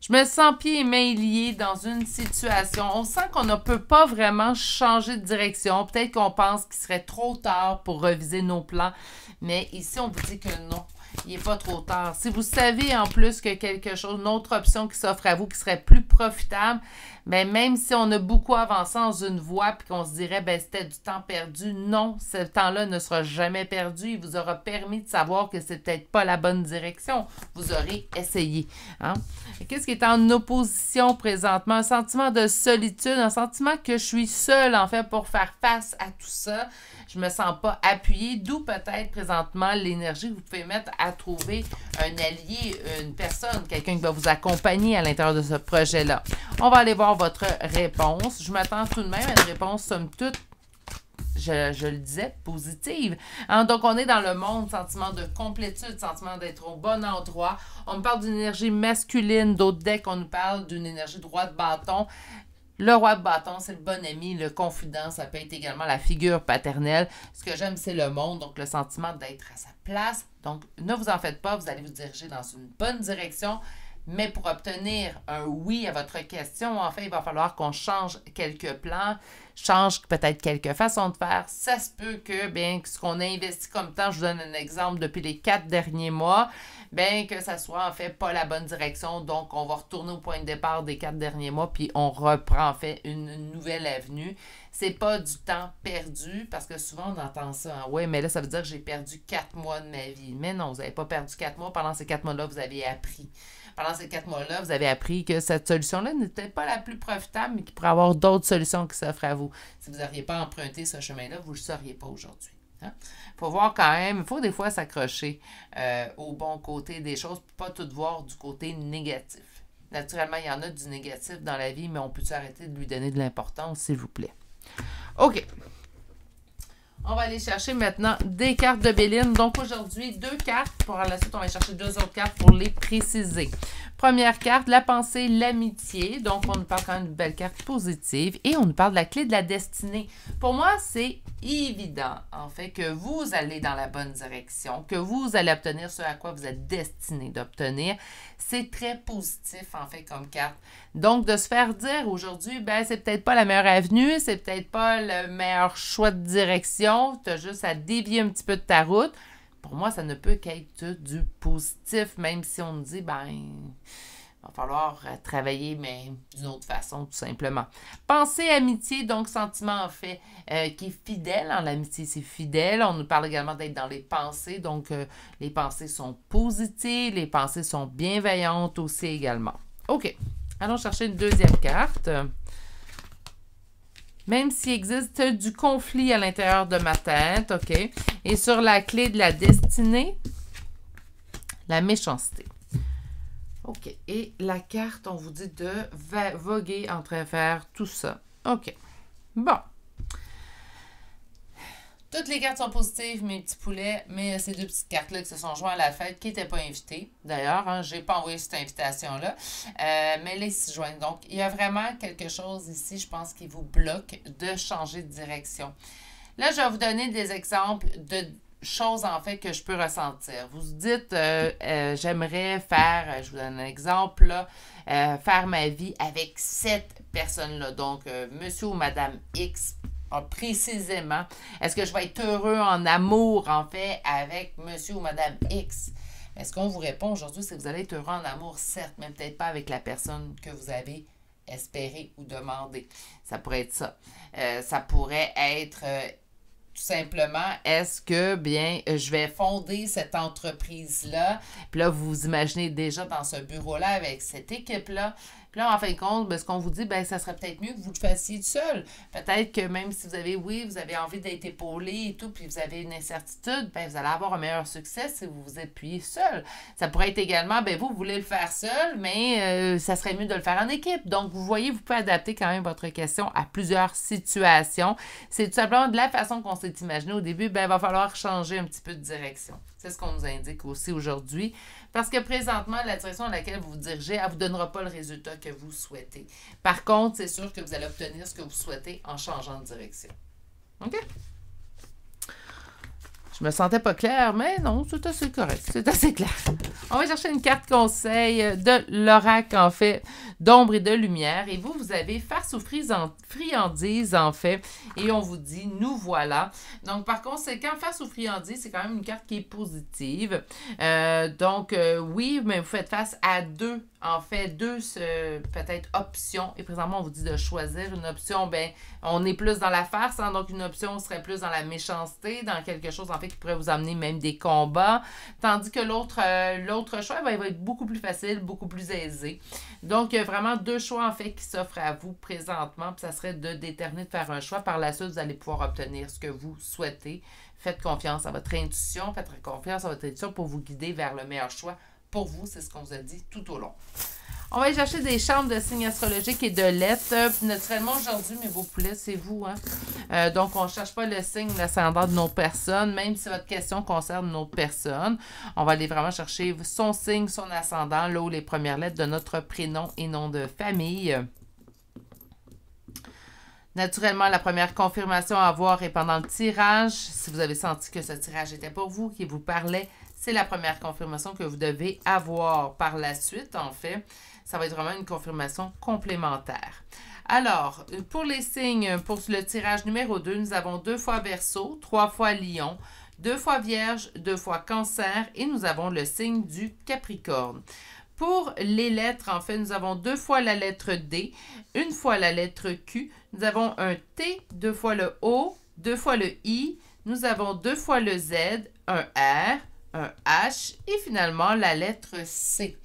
Je me sens pieds et mains liés dans une situation. On sent qu'on ne peut pas vraiment changer de direction. Peut-être qu'on pense qu'il serait trop tard pour reviser nos plans. Mais ici, on vous dit que non. il n'est pas trop tard. Si vous savez en plus que quelque chose, une autre option qui s'offre à vous, qui serait plus profitable, bien, même si on a beaucoup avancé dans une voie puis qu'on se dirait, ben c'était du temps perdu, non, ce temps-là ne sera jamais perdu. Il vous aura permis de savoir que c'est peut-être pas la bonne direction. Vous aurez essayé. Hein? Qu'est-ce qui est en opposition présentement? Un sentiment de solitude, un sentiment que je suis seule, en fait, pour faire face à tout ça. Je me sens pas appuyée, d'où peut-être présentement l'énergie que vous pouvez mettre à trouver un allié, une personne, quelqu'un qui va vous accompagner à l'intérieur de ce projet-là. On va aller voir votre réponse. Je m'attends tout de même à une réponse, somme toute, je le disais, positive. Hein? Donc, on est dans le monde, sentiment de complétude, sentiment d'être au bon endroit. On me parle d'une énergie masculine, d'autres decks, on nous parle d'une énergie droit de bâton. Le roi de bâton, c'est le bon ami, le confident, ça peut être également la figure paternelle. Ce que j'aime, c'est le monde, donc le sentiment d'être à sa place. Donc, ne vous en faites pas, vous allez vous diriger dans une bonne direction. Mais pour obtenir un oui à votre question, en fait, il va falloir qu'on change quelques plans, change peut-être quelques façons de faire. Ça se peut que, bien, ce qu'on a investi comme temps, je vous donne un exemple, depuis les 4 derniers mois, bien, que ça soit en fait pas la bonne direction. Donc, on va retourner au point de départ des 4 derniers mois, puis on reprend en fait une nouvelle avenue. C'est pas du temps perdu, parce que souvent on entend ça. Hein? Oui, mais là, ça veut dire que j'ai perdu 4 mois de ma vie. Mais non, vous n'avez pas perdu 4 mois. Pendant ces 4 mois-là, vous avez appris. Pendant ces 4 mois-là, vous avez appris que cette solution-là n'était pas la plus profitable, mais qu'il pourrait y avoir d'autres solutions qui s'offrent à vous. Si vous n'auriez pas emprunté ce chemin-là, vous ne le sauriez pas aujourd'hui. Hein? Faut voir quand même, il faut des fois s'accrocher au bon côté des choses, pas tout voir du côté négatif. Naturellement, il y en a du négatif dans la vie, mais on peut-tu arrêter de lui donner de l'importance, s'il vous plaît? OK. On va aller chercher maintenant des cartes de Béline. Donc aujourd'hui, 2 cartes. Pour la suite, on va chercher 2 autres cartes pour les préciser. Première carte, la pensée, l'amitié. Donc, on nous parle quand même d'une belle carte positive. Et on nous parle de la clé de la destinée. Pour moi, c'est évident, en fait, que vous allez dans la bonne direction, que vous allez obtenir ce à quoi vous êtes destiné d'obtenir. C'est très positif, en fait, comme carte. Donc, de se faire dire aujourd'hui, ben, c'est peut-être pas la meilleure avenue, c'est peut-être pas le meilleur choix de direction, tu as juste à dévier un petit peu de ta route. Pour moi, ça ne peut qu'être du positif, même si on me dit, ben, il va falloir travailler, mais d'une autre façon, tout simplement. Pensée, amitié, donc sentiment, en fait, qui est fidèle. En l'amitié, c'est fidèle. On nous parle également d'être dans les pensées, donc les pensées sont positives, les pensées sont bienveillantes aussi également. OK. Allons chercher une deuxième carte. Même s'il existe du conflit à l'intérieur de ma tête, OK? Et sur la clé de la destinée, la méchanceté. OK. Et la carte, on vous dit de voguer en travers tout ça. OK. Bon. Toutes les cartes sont positives, mes petits poulets, mais ces 2 petites cartes-là qui se sont joints à la fête, qui n'étaient pas invitées. D'ailleurs, hein, je n'ai pas envoyé cette invitation-là, mais les 6 joints. Donc, il y a vraiment quelque chose ici, je pense, qui vous bloque de changer de direction. Là, je vais vous donner des exemples de choses, en fait, que je peux ressentir. Vous dites, j'aimerais faire, je vous donne un exemple, là, faire ma vie avec cette personne-là. Donc, monsieur ou madame X, précisément. Est-ce que je vais être heureux en amour, en fait, avec monsieur ou madame X? Est-ce qu'on vous répond aujourd'hui, c'est que vous allez être heureux en amour, certes, mais peut-être pas avec la personne que vous avez espéré ou demandé. Ça pourrait être ça. Ça pourrait être tout simplement, est-ce que, bien, je vais fonder cette entreprise-là, puis là, vous vous imaginez déjà dans ce bureau-là avec cette équipe-là. Puis là, en fin de compte, bien, ce qu'on vous dit, bien, ça serait peut-être mieux que vous le fassiez seul. Peut-être que même si vous avez, oui, vous avez envie d'être épaulé et tout, puis vous avez une incertitude, bien, vous allez avoir un meilleur succès si vous vous appuyez seul. Ça pourrait être également, bien, vous voulez le faire seul, mais ça serait mieux de le faire en équipe. Donc, vous voyez, vous pouvez adapter quand même votre question à plusieurs situations. C'est tout simplement de la façon qu'on s'est imaginé au début, bien, il va falloir changer un petit peu de direction. C'est ce qu'on nous indique aussi aujourd'hui. Parce que présentement, la direction dans laquelle vous vous dirigez, elle ne vous donnera pas le résultat que vous souhaitez. Par contre, c'est sûr que vous allez obtenir ce que vous souhaitez en changeant de direction. OK? Je me sentais pas claire, mais non, c'est assez correct, c'est assez clair. On va chercher une carte conseil de l'oracle, en fait, d'ombre et de lumière. Et vous, vous avez face aux friandises, en fait, et on vous dit, nous voilà. Donc, par conséquent, face aux friandises, c'est quand même une carte qui est positive. Oui, mais vous faites face à deux, en fait, deux peut-être options. Et présentement, on vous dit de choisir une option. Ben, on est plus dans la farce, hein, donc une option serait plus dans la méchanceté, dans quelque chose, en fait, qui pourrait vous amener même des combats. Tandis que l'autre choix, ben, il va être beaucoup plus facile, beaucoup plus aisé. Donc, il y a vraiment deux choix, en fait, qui s'offrent à vous présentement. Puis, ça serait de déterminer de faire un choix. Par la suite, vous allez pouvoir obtenir ce que vous souhaitez. Faites confiance à votre intuition, faites confiance à votre intuition pour vous guider vers le meilleur choix. Pour vous, c'est ce qu'on vous a dit tout au long. On va aller chercher des chambres de signes astrologiques et de lettres. Naturellement, aujourd'hui, mes beaux poulets, c'est vous. Hein? Donc, on ne cherche pas le signe ou l'ascendant d'une autre personne, même si votre question concerne une autre personne. On va aller vraiment chercher son signe, son ascendant, là où les premières lettres de notre prénom et nom de famille. Naturellement, la première confirmation à avoir est pendant le tirage. Si vous avez senti que ce tirage était pour vous, qu'il vous parlait, c'est la première confirmation que vous devez avoir. Par la suite, en fait, ça va être vraiment une confirmation complémentaire. Alors, pour les signes, pour le tirage numéro 2, nous avons 2 fois Verseau, 3 fois Lion, 2 fois Vierge, 2 fois Cancer et nous avons le signe du Capricorne. Pour les lettres, en fait, nous avons 2 fois la lettre D, 1 fois la lettre Q, nous avons un T, 2 fois le O, 2 fois le I, nous avons 2 fois le Z, un R, un H et finalement la lettre C.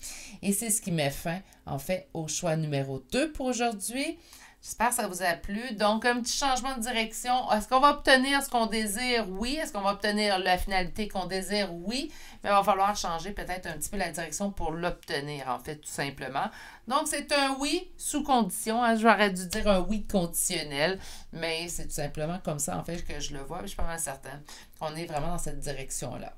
Et c'est ce qui met fin, en fait, au choix numéro 2 pour aujourd'hui. J'espère que ça vous a plu. Donc, un petit changement de direction. Est-ce qu'on va obtenir ce qu'on désire? Oui. Est-ce qu'on va obtenir la finalité qu'on désire? Oui. Mais il va falloir changer peut-être un petit peu la direction pour l'obtenir, en fait, tout simplement. Donc, c'est un oui sous condition. Hein? J'aurais dû dire un oui conditionnel, mais c'est tout simplement comme ça, en fait, que je le vois. Je suis pas mal certaine qu'on est vraiment dans cette direction-là.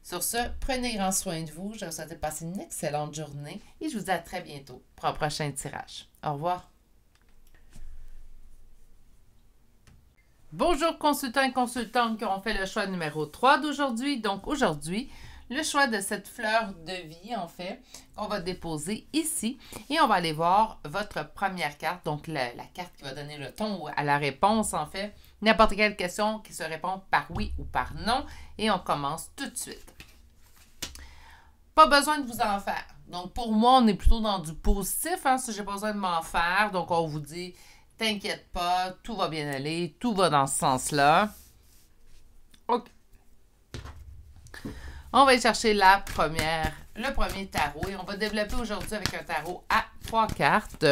Sur ce, prenez grand soin de vous. Je vous souhaite de passer une excellente journée et je vous dis à très bientôt pour un prochain tirage. Au revoir. Bonjour consultants et consultantes qui ont fait le choix numéro 3 d'aujourd'hui. Donc aujourd'hui, le choix de cette fleur de vie, en fait, qu'on va déposer ici. Et on va aller voir votre première carte, donc la carte qui va donner le ton à la réponse, en fait. N'importe quelle question qui se répond par oui ou par non. Et on commence tout de suite. Pas besoin de vous en faire. Donc pour moi, on est plutôt dans du positif, hein, si j'ai pas besoin de m'en faire. Donc on vous dit... T'inquiète pas, tout va bien aller, tout va dans ce sens-là. OK. On va aller chercher le premier tarot et on va développer aujourd'hui avec un tarot à 3 cartes.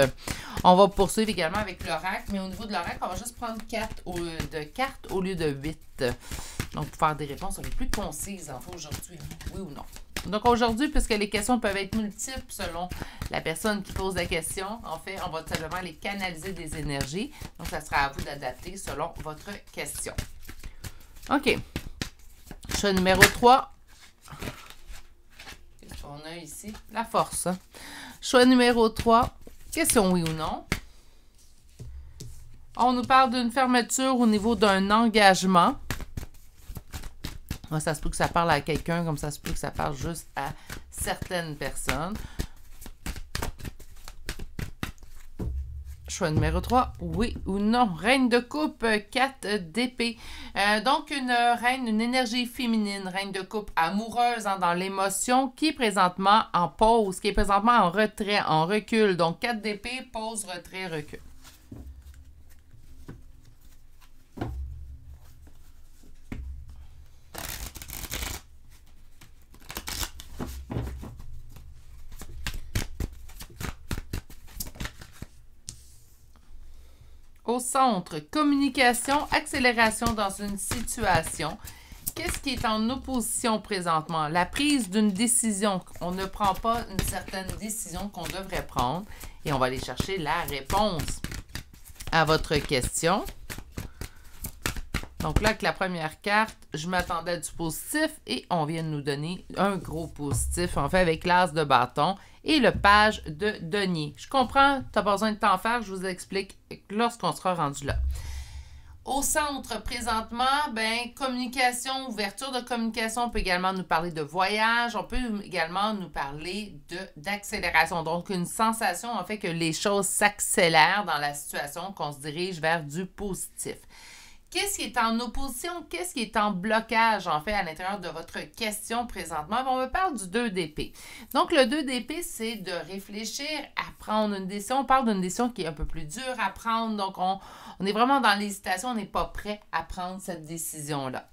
On va poursuivre également avec l'oracle, mais au niveau de l'oracle, on va juste prendre 4 cartes au lieu de 8. Donc, pour faire des réponses un peu plus concises, en fait, aujourd'hui, oui ou non. Donc, aujourd'hui, puisque les questions peuvent être multiples selon la personne qui pose la question, en fait, on va simplement les canaliser des énergies. Donc, ça sera à vous d'adapter selon votre question. OK. Choix numéro 3. Qu'est-ce qu'on a ici? La force. Choix numéro 3. Question oui ou non. On nous parle d'une fermeture au niveau d'un engagement. Ça se peut que ça parle à quelqu'un, comme ça se peut que ça parle juste à certaines personnes. Choix numéro 3, oui ou non. Reine de coupe, 4 d'épée. Donc, une reine, une énergie féminine, reine de coupe amoureuse, hein, dans l'émotion, qui est présentement en pause, qui est présentement en retrait, en recul. Donc, 4 d'épée, pause, retrait, recul. Au centre, communication, accélération dans une situation. Qu'est-ce qui est en opposition présentement? La prise d'une décision. On ne prend pas une certaine décision qu'on devrait prendre. Et on va aller chercher la réponse à votre question. Donc là, avec la première carte, je m'attendais à du positif et on vient de nous donner un gros positif, en fait, avec l'as de bâton et le page de denier. Je comprends, tu n'as pas besoin de t'en faire, je vous explique lorsqu'on sera rendu là. Au centre, présentement, ben, communication, ouverture de communication, on peut également nous parler de voyage, on peut également nous parler d'accélération. Donc, une sensation, en fait, que les choses s'accélèrent dans la situation, qu'on se dirige vers du positif. Qu'est-ce qui est en opposition? Qu'est-ce qui est en blocage, en fait, à l'intérieur de votre question présentement? On me parle du 2 d'épée. Donc, le 2 d'épée, c'est de réfléchir à prendre une décision. On parle d'une décision qui est un peu plus dure à prendre. Donc, on est vraiment dans l'hésitation. On n'est pas prêt à prendre cette décision-là.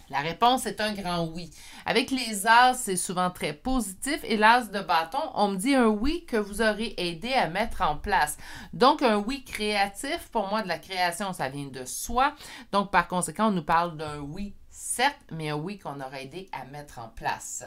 La réponse est un grand oui. Avec les as, c'est souvent très positif. Et l'as de bâton, on me dit un oui que vous aurez aidé à mettre en place. Donc, un oui créatif, pour moi, de la création, ça vient de soi. Donc, par conséquent, on nous parle d'un oui certes, mais un oui qu'on aurait aidé à mettre en place.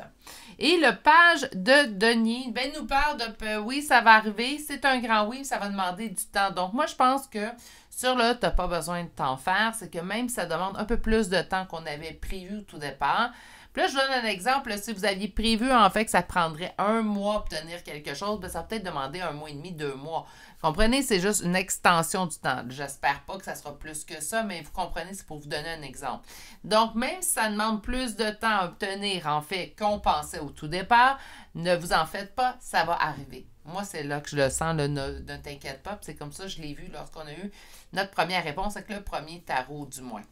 Et le page de denier, ben, nous parle de oui, ça va arriver. C'est un grand oui, ça va demander du temps. Donc, moi, je pense que sur là, tu n'as pas besoin de t'en faire. C'est que même si ça demande un peu plus de temps qu'on avait prévu au tout départ. Puis là, je vous donne un exemple. Là, si vous aviez prévu, en fait, que ça prendrait 1 mois pour obtenir quelque chose, bien, ça va peut-être demander 1 mois et demi, 2 mois. Comprenez, c'est juste une extension du temps. J'espère pas que ça sera plus que ça, mais vous comprenez, c'est pour vous donner un exemple. Donc, même si ça demande plus de temps à obtenir, en fait, qu'on pensait au tout départ, ne vous en faites pas, ça va arriver. Moi, c'est là que je le sens, ne t'inquiète pas. C'est comme ça, je l'ai vu lorsqu'on a eu notre première réponse avec le premier tarot, du moins.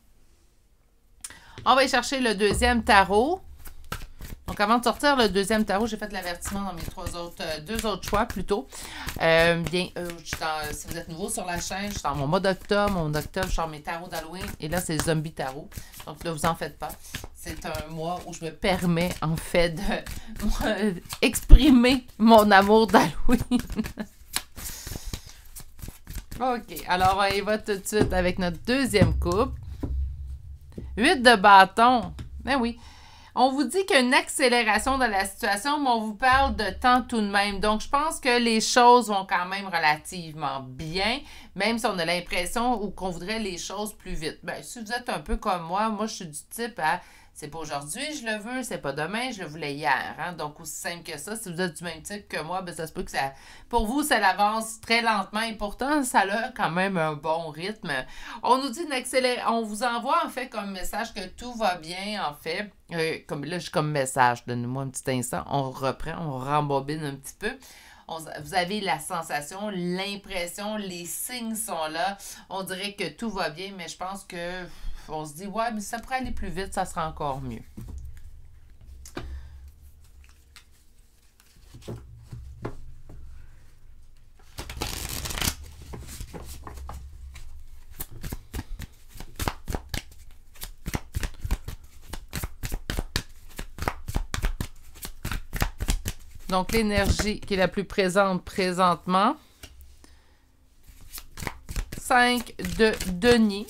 On va aller chercher le deuxième tarot. Donc, avant de sortir le deuxième tarot, j'ai fait l'avertissement dans mes deux autres choix plutôt. Si vous êtes nouveau sur la chaîne, je suis dans mon mode octobre. Mon octobre, je sors mes tarots d'Halloween. Et là, c'est le zombie tarot. Donc, là, vous en faites pas. C'est un mois où je me permets, en fait, de exprimer mon amour d'Halloween. OK. Alors, on y va tout de suite avec notre deuxième coupe. 8 de bâton. Ben oui. On vous dit qu'il y a une accélération de la situation, mais on vous parle de temps tout de même. Donc, je pense que les choses vont quand même relativement bien, même si on a l'impression ou qu'on voudrait les choses plus vite. Ben, si vous êtes un peu comme moi je suis du type à c'est pas aujourd'hui, je le veux, c'est pas demain, je le voulais hier. Hein? Donc, aussi simple que ça. Si vous êtes du même type que moi, ben, ça se peut que ça, pour vous, ça avance très lentement et pourtant, ça a quand même un bon rythme. On nous dit on vous envoie en fait comme message que tout va bien, en fait. Comme message, donnez-moi un petit instant. On reprend, on rembobine un petit peu. Vous avez la sensation, l'impression, les signes sont là. On dirait que tout va bien, mais je pense que on se dit, ouais, mais si ça pourrait aller plus vite, ça sera encore mieux. Donc, l'énergie qui est la plus présente présentement. 5 de denier.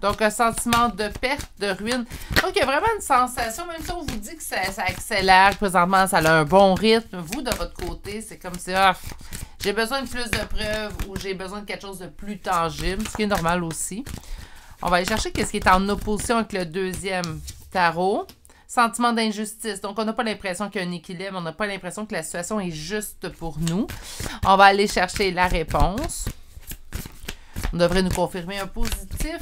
Donc, un sentiment de perte, de ruine. Donc, il y a vraiment une sensation, même si on vous dit que ça accélère présentement, ça a un bon rythme. Vous, de votre côté, c'est comme si j'ai besoin de plus de preuves ou j'ai besoin de quelque chose de plus tangible, ce qui est normal aussi. On va aller chercher ce qui est en opposition avec le deuxième tarot. Sentiment d'injustice. Donc, on n'a pas l'impression qu'il y a un équilibre. On n'a pas l'impression que la situation est juste pour nous. On va aller chercher la réponse. On devrait nous confirmer un positif.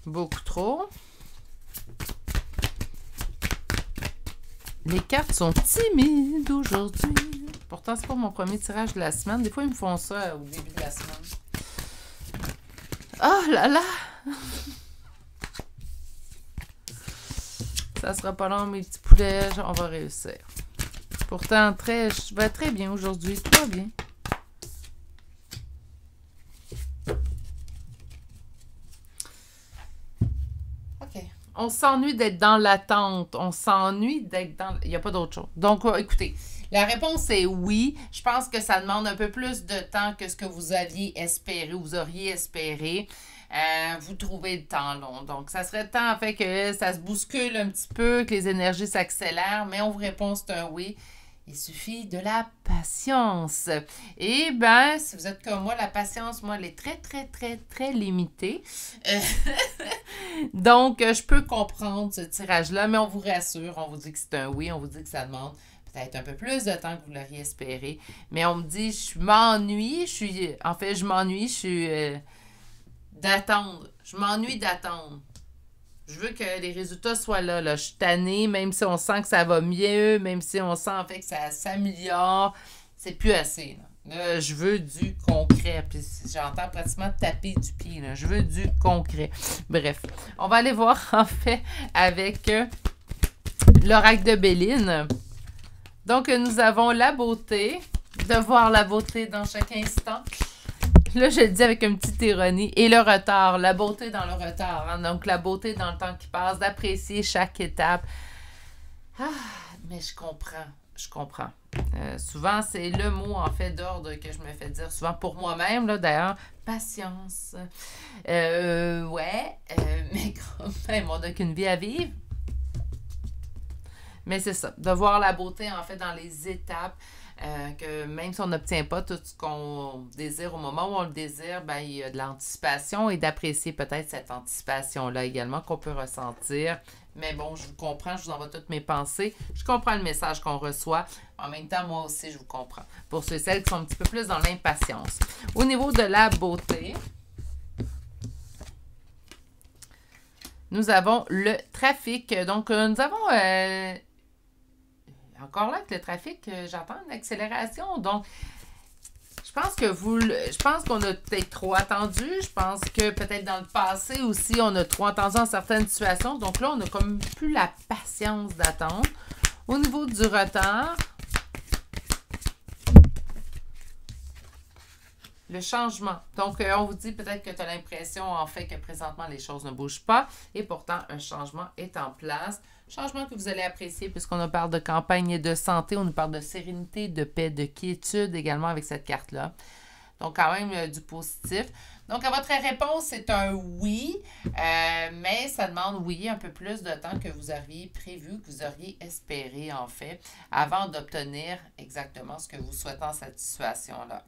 Beaucoup trop. Les cartes sont timides aujourd'hui. Pourtant, c'est pas mon premier tirage de la semaine. Des fois, ils me font ça au début de la semaine. Oh là là! Ça sera pas long, mes petits poulets. On va réussir. Pourtant, je vais très bien aujourd'hui. Tout va bien. OK. On s'ennuie d'être dans l'attente. On s'ennuie d'être dans... Il n'y a pas d'autre chose. Donc, écoutez, la réponse est oui. Je pense que ça demande un peu plus de temps que ce que vous aviez espéré ou vous auriez espéré. Vous trouvez le temps long. Donc, ça serait temps, en fait, que ça se bouscule un petit peu, que les énergies s'accélèrent, mais on vous répond, c'est un oui. Il suffit de la patience. Et ben, si vous êtes comme moi, la patience, moi, elle est très, très, très, très limitée. Donc, je peux comprendre ce tirage-là, mais on vous rassure, on vous dit que c'est un oui, on vous dit que ça demande peut-être un peu plus de temps que vous l'auriez espéré. Mais on me dit, je m'ennuie, je suis d'attendre. Je m'ennuie d'attendre. Je veux que les résultats soient là, là. Je suis tannée, même si on sent que ça va mieux, même si on sent en fait que ça s'améliore, c'est plus assez. Là, je veux du concret. Puis j'entends pratiquement taper du pied. Là. Je veux du concret. Bref, on va aller voir en fait avec l'oracle de Béline. Donc, nous avons la beauté, de voir la beauté dans chaque instant. Là, je le dis avec une petite ironie. Et le retard, la beauté dans le retard. Hein? Donc, la beauté dans le temps qui passe, d'apprécier chaque étape. Ah, mais je comprends. Souvent, c'est le mot, en fait, d'ordre que je me fais dire souvent pour moi-même, là, d'ailleurs. Patience. Mais quand même, on n'a qu'une vie à vivre. Mais c'est ça, de voir la beauté, en fait, dans les étapes, que même si on n'obtient pas tout ce qu'on désire au moment où on le désire, ben, il y a de l'anticipation et d'apprécier peut-être cette anticipation-là également qu'on peut ressentir. Mais bon, je vous comprends, je vous envoie toutes mes pensées. Je comprends le message qu'on reçoit. En même temps, moi aussi, je vous comprends. Pour ceux et celles qui sont un petit peu plus dans l'impatience. Au niveau de la beauté, nous avons le trafic. Donc, nous avons... encore là, avec le trafic, j'entends une accélération. Donc, je pense qu'on a peut-être trop attendu. Je pense que peut-être dans le passé aussi, on a trop entendu en certaines situations. Donc là, on a comme plus la patience d'attendre. Au niveau du retard, le changement. Donc, on vous dit peut-être que tu as l'impression, en fait, que présentement, les choses ne bougent pas. Et pourtant, un changement est en place. Changement que vous allez apprécier puisqu'on nous parle de campagne et de santé. On nous parle de sérénité, de paix, de quiétude également avec cette carte-là. Donc, quand même, du positif. Donc, à votre réponse, c'est un oui, mais ça demande, oui, un peu plus de temps que vous auriez prévu, que vous auriez espéré, en fait, avant d'obtenir exactement ce que vous souhaitez en cette situation-là.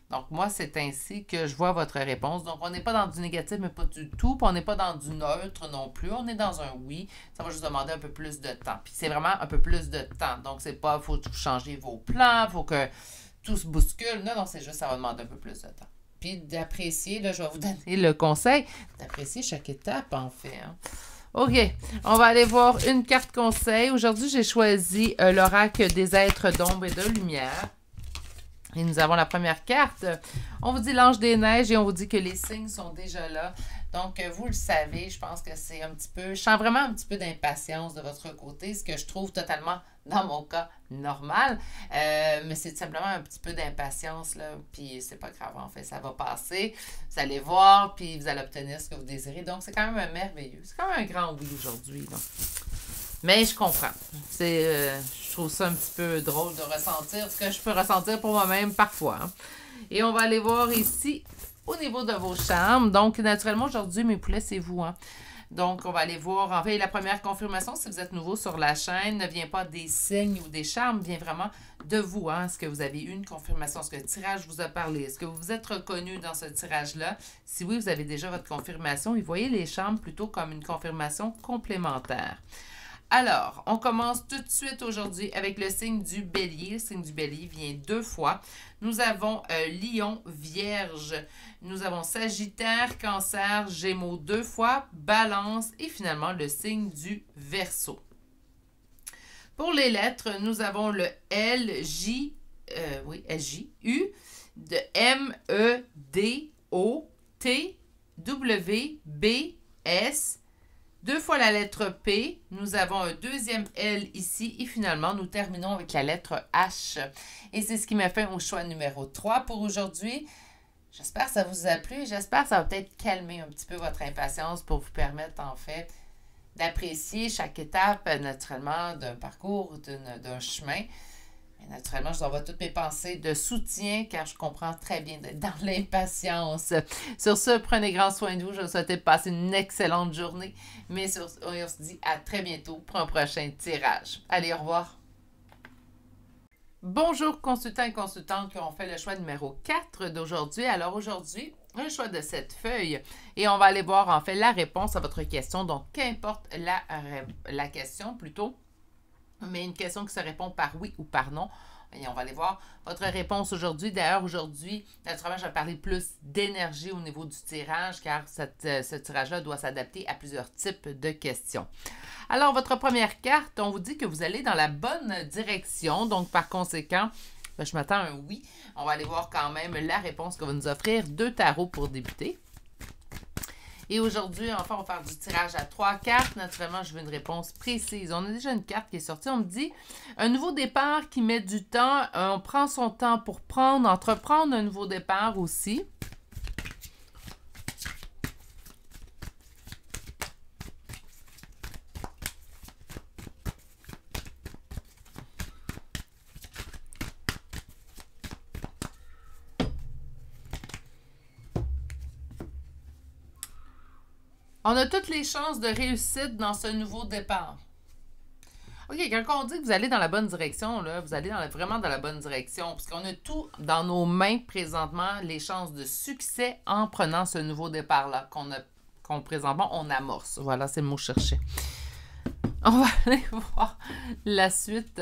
Donc, moi, c'est ainsi que je vois votre réponse. Donc, on n'est pas dans du négatif, mais pas du tout. Puis, on n'est pas dans du neutre non plus. On est dans un oui. Ça va juste demander un peu plus de temps. Puis, c'est vraiment un peu plus de temps. Donc, c'est pas, il faut changer vos plans, il faut que tout se bouscule. Non, c'est juste, ça va demander un peu plus de temps. Puis, d'apprécier, là, je vais vous donner le conseil d'apprécier chaque étape, en fait. Hein. OK, on va aller voir une carte conseil. Aujourd'hui, j'ai choisi l'oracle des êtres d'ombre et de lumière. Et nous avons la première carte. On vous dit l'ange des neiges et on vous dit que les signes sont déjà là. Donc, vous le savez, je pense que c'est un petit peu... Je sens vraiment un petit peu d'impatience de votre côté, ce que je trouve totalement, dans mon cas, normal. Mais c'est tout simplement un petit peu d'impatience, là. Puis, c'est pas grave, en fait, ça va passer. Vous allez voir, puis vous allez obtenir ce que vous désirez. Donc, c'est quand même merveilleux. C'est quand même un grand oui aujourd'hui, là. Mais je comprends. Je trouve ça un petit peu drôle de ressentir ce que je peux ressentir pour moi-même parfois. Hein. Et on va aller voir ici au niveau de vos charmes. Donc, naturellement, aujourd'hui, mes poulets, c'est vous. Hein. Donc, on va aller voir. En fait, la première confirmation, si vous êtes nouveau sur la chaîne, ne vient pas des signes ou des charmes, vient vraiment de vous. Hein. Est-ce que vous avez eu une confirmation? Est-ce que le tirage vous a parlé? Est-ce que vous vous êtes reconnu dans ce tirage-là? Si oui, vous avez déjà votre confirmation. Et voyez les charmes plutôt comme une confirmation complémentaire. Alors, on commence tout de suite aujourd'hui avec le signe du bélier. Le signe du bélier vient 2 fois. Nous avons Lion, Vierge. Nous avons Sagittaire, Cancer, Gémeaux 2 fois, Balance et finalement le signe du Verseau. Pour les lettres, nous avons le L, J, U, de M, E, D, O, T, W, B, S, 2 fois la lettre P, nous avons un deuxième L ici et finalement, nous terminons avec la lettre H. Et c'est ce qui m'a fait au choix numéro 3 pour aujourd'hui. J'espère que ça vous a plu. J'espère que ça va peut-être calmer un petit peu votre impatience pour vous permettre en fait d'apprécier chaque étape naturellement d'un parcours, d'un chemin. Et naturellement, je vous envoie toutes mes pensées de soutien car je comprends très bien d'être dans l'impatience. Sur ce, prenez grand soin de vous. Je vous souhaite de passer une excellente journée. Mais on se dit à très bientôt pour un prochain tirage. Allez, au revoir. Bonjour consultants et consultantes qui ont fait le choix numéro 4 d'aujourd'hui. Alors aujourd'hui, un choix de cette feuille et on va aller voir en fait la réponse à votre question. Donc, qu'importe la question plutôt, mais une question qui se répond par oui ou par non. Et on va aller voir votre réponse aujourd'hui. D'ailleurs, aujourd'hui, naturellement, je vais parler plus d'énergie au niveau du tirage car ce tirage-là doit s'adapter à plusieurs types de questions. Alors, votre première carte, on vous dit que vous allez dans la bonne direction. Donc, par conséquent, je m'attends à un oui. On va aller voir quand même la réponse que va nous offrir 2 tarots pour débuter. Et aujourd'hui, enfin, on va faire du tirage à 3 cartes. Naturellement, je veux une réponse précise. On a déjà une carte qui est sortie. On me dit un nouveau départ qui met du temps. On prend son temps pour entreprendre un nouveau départ aussi. On a toutes les chances de réussite dans ce nouveau départ. OK, quand on dit que vous allez dans la bonne direction, là, vous allez vraiment dans la bonne direction, parce qu'on a tout dans nos mains présentement, les chances de succès en prenant ce nouveau départ-là qu'on présentement, on amorce. Voilà, c'est le mot que je cherchais. On va aller voir la suite.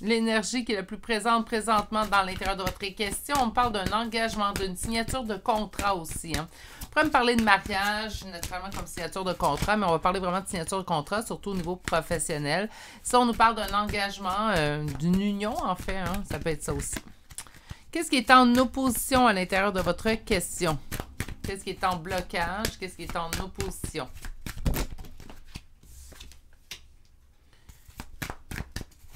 L'énergie qui est la plus présente présentement dans l'intérieur de votre question. On parle d'un engagement, d'une signature de contrat aussi. Hein. On pourrait me parler de mariage, naturellement comme signature de contrat, mais on va parler vraiment de signature de contrat, surtout au niveau professionnel. Si on nous parle d'un engagement, d'une union en fait, hein, ça peut être ça aussi. Qu'est-ce qui est en opposition à l'intérieur de votre question? Qu'est-ce qui est en blocage? Qu'est-ce qui est en opposition?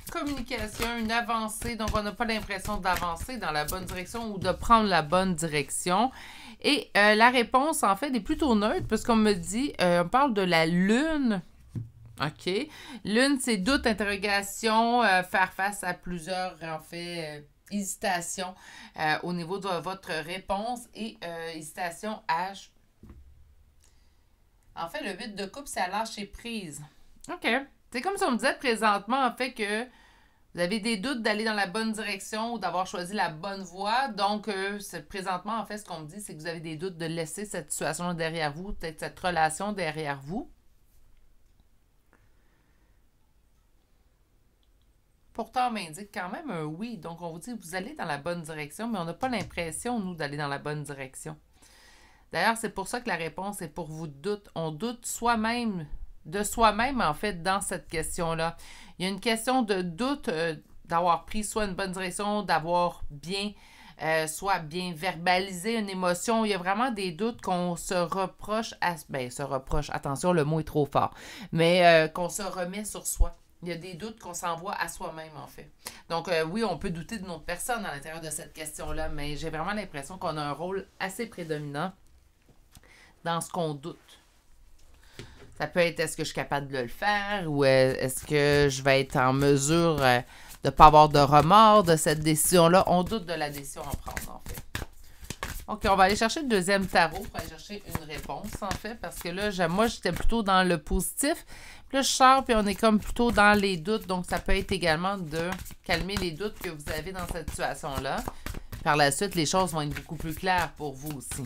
Communication, une avancée, donc on n'a pas l'impression d'avancer dans la bonne direction ou de prendre la bonne direction. Et la réponse, en fait, est plutôt neutre, parce qu'on me dit, on parle de la lune. OK. Lune, c'est doute, interrogation, faire face à plusieurs, en fait, hésitations au niveau de votre réponse et hésitation H. En fait, le 8 de coupe, c'est à lâcher prise. OK. C'est comme si on me disait présentement, en fait, que vous avez des doutes d'aller dans la bonne direction ou d'avoir choisi la bonne voie. Donc, présentement, en fait, ce qu'on me dit, c'est que vous avez des doutes de laisser cette situation derrière vous, peut-être cette relation derrière vous. Pourtant, on m'indique quand même un oui. Donc, on vous dit que vous allez dans la bonne direction, mais on n'a pas l'impression, nous, d'aller dans la bonne direction. D'ailleurs, c'est pour ça que la réponse est pour vous doute. On doute soi-même de soi-même, en fait, dans cette question-là. Il y a une question de doute d'avoir pris soit une bonne direction, d'avoir bien, soit bien verbalisé une émotion. Il y a vraiment des doutes qu'on se reproche, attention, le mot est trop fort, mais qu'on se remet sur soi. Il y a des doutes qu'on s'envoie à soi-même, en fait. Donc, oui, on peut douter de notre personne à l'intérieur de cette question-là, mais j'ai vraiment l'impression qu'on a un rôle assez prédominant dans ce qu'on doute. Ça peut être, est-ce que je suis capable de le faire ou est-ce que je vais être en mesure de ne pas avoir de remords de cette décision-là? On doute de la décision à prendre, en fait. OK, on va aller chercher le deuxième tarot pour aller chercher une réponse, en fait, parce que là, moi, j'étais plutôt dans le positif. Puis là, je sors, puis on est comme plutôt dans les doutes. Donc, ça peut être également de calmer les doutes que vous avez dans cette situation-là. Par la suite, les choses vont être beaucoup plus claires pour vous aussi.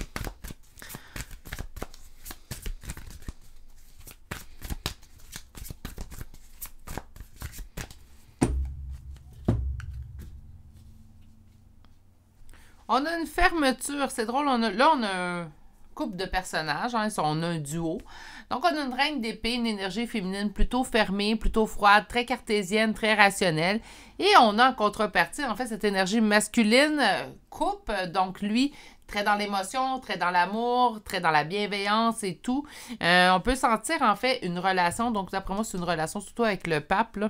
On a une fermeture, c'est drôle, on a un couple de personnages, hein, on a un duo. Donc, on a une reine d'épée, une énergie féminine plutôt fermée, plutôt froide, très cartésienne, très rationnelle. Et on a en contrepartie, en fait, cette énergie masculine coupe, donc lui, très dans l'émotion, très dans l'amour, très dans la bienveillance et tout. On peut sentir, en fait, une relation, donc d'après moi, c'est une relation surtout avec le pape, là.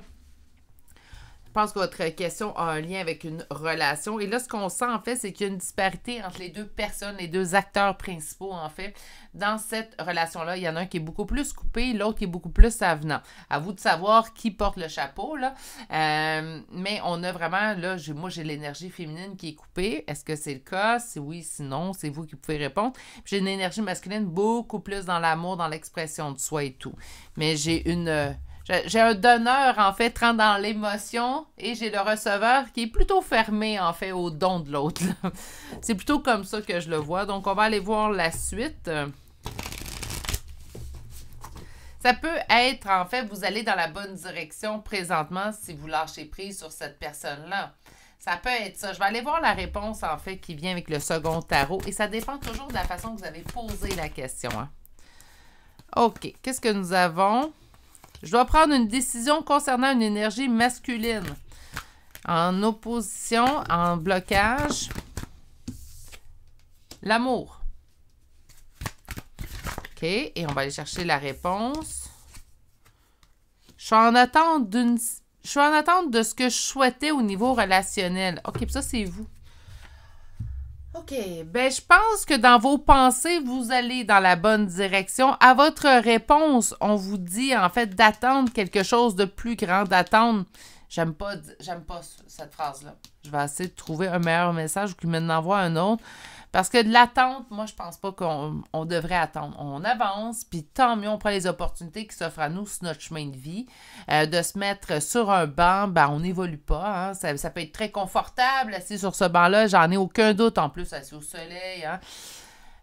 Je pense que votre question a un lien avec une relation. Et là, ce qu'on sent, en fait, c'est qu'il y a une disparité entre les deux personnes, les deux acteurs principaux, en fait. Dans cette relation-là, il y en a un qui est beaucoup plus coupé, l'autre qui est beaucoup plus avenant. À vous de savoir qui porte le chapeau, là. Mais on a vraiment, là, moi, j'ai l'énergie féminine qui est coupée. Est-ce que c'est le cas? Si oui, sinon, c'est vous qui pouvez répondre. Puis j'ai une énergie masculine beaucoup plus dans l'amour, dans l'expression de soi et tout. Mais j'ai un donneur, en fait, rentre dans l'émotion et j'ai le receveur qui est plutôt fermé, en fait, au don de l'autre. C'est plutôt comme ça que je le vois. Donc, on va aller voir la suite. Ça peut être, en fait, vous allez dans la bonne direction présentement si vous lâchez prise sur cette personne-là. Ça peut être ça. Je vais aller voir la réponse, en fait, qui vient avec le second tarot. Et ça dépend toujours de la façon que vous avez posé la question. Hein. OK. Qu'est-ce que nous avons? Je dois prendre une décision concernant une énergie masculine. En opposition, en blocage. L'amour. OK. Et on va aller chercher la réponse. Je suis en attente de ce que je souhaitais au niveau relationnel. OK, puis ça, c'est vous. OK, ben je pense que dans vos pensées, vous allez dans la bonne direction. À votre réponse, on vous dit en fait d'attendre quelque chose de plus grand, d'attendre. J'aime pas cette phrase-là. Je vais essayer de trouver un meilleur message ou qu'il m'en envoie un autre. Parce que de l'attente, moi, je pense pas qu'on devrait attendre. On avance, puis tant mieux, on prend les opportunités qui s'offrent à nous sur notre chemin de vie. De se mettre sur un banc, ben, on n'évolue pas. Hein. Ça peut être très confortable, assis sur ce banc-là. J'en ai aucun doute, en plus, assis au soleil. Hein.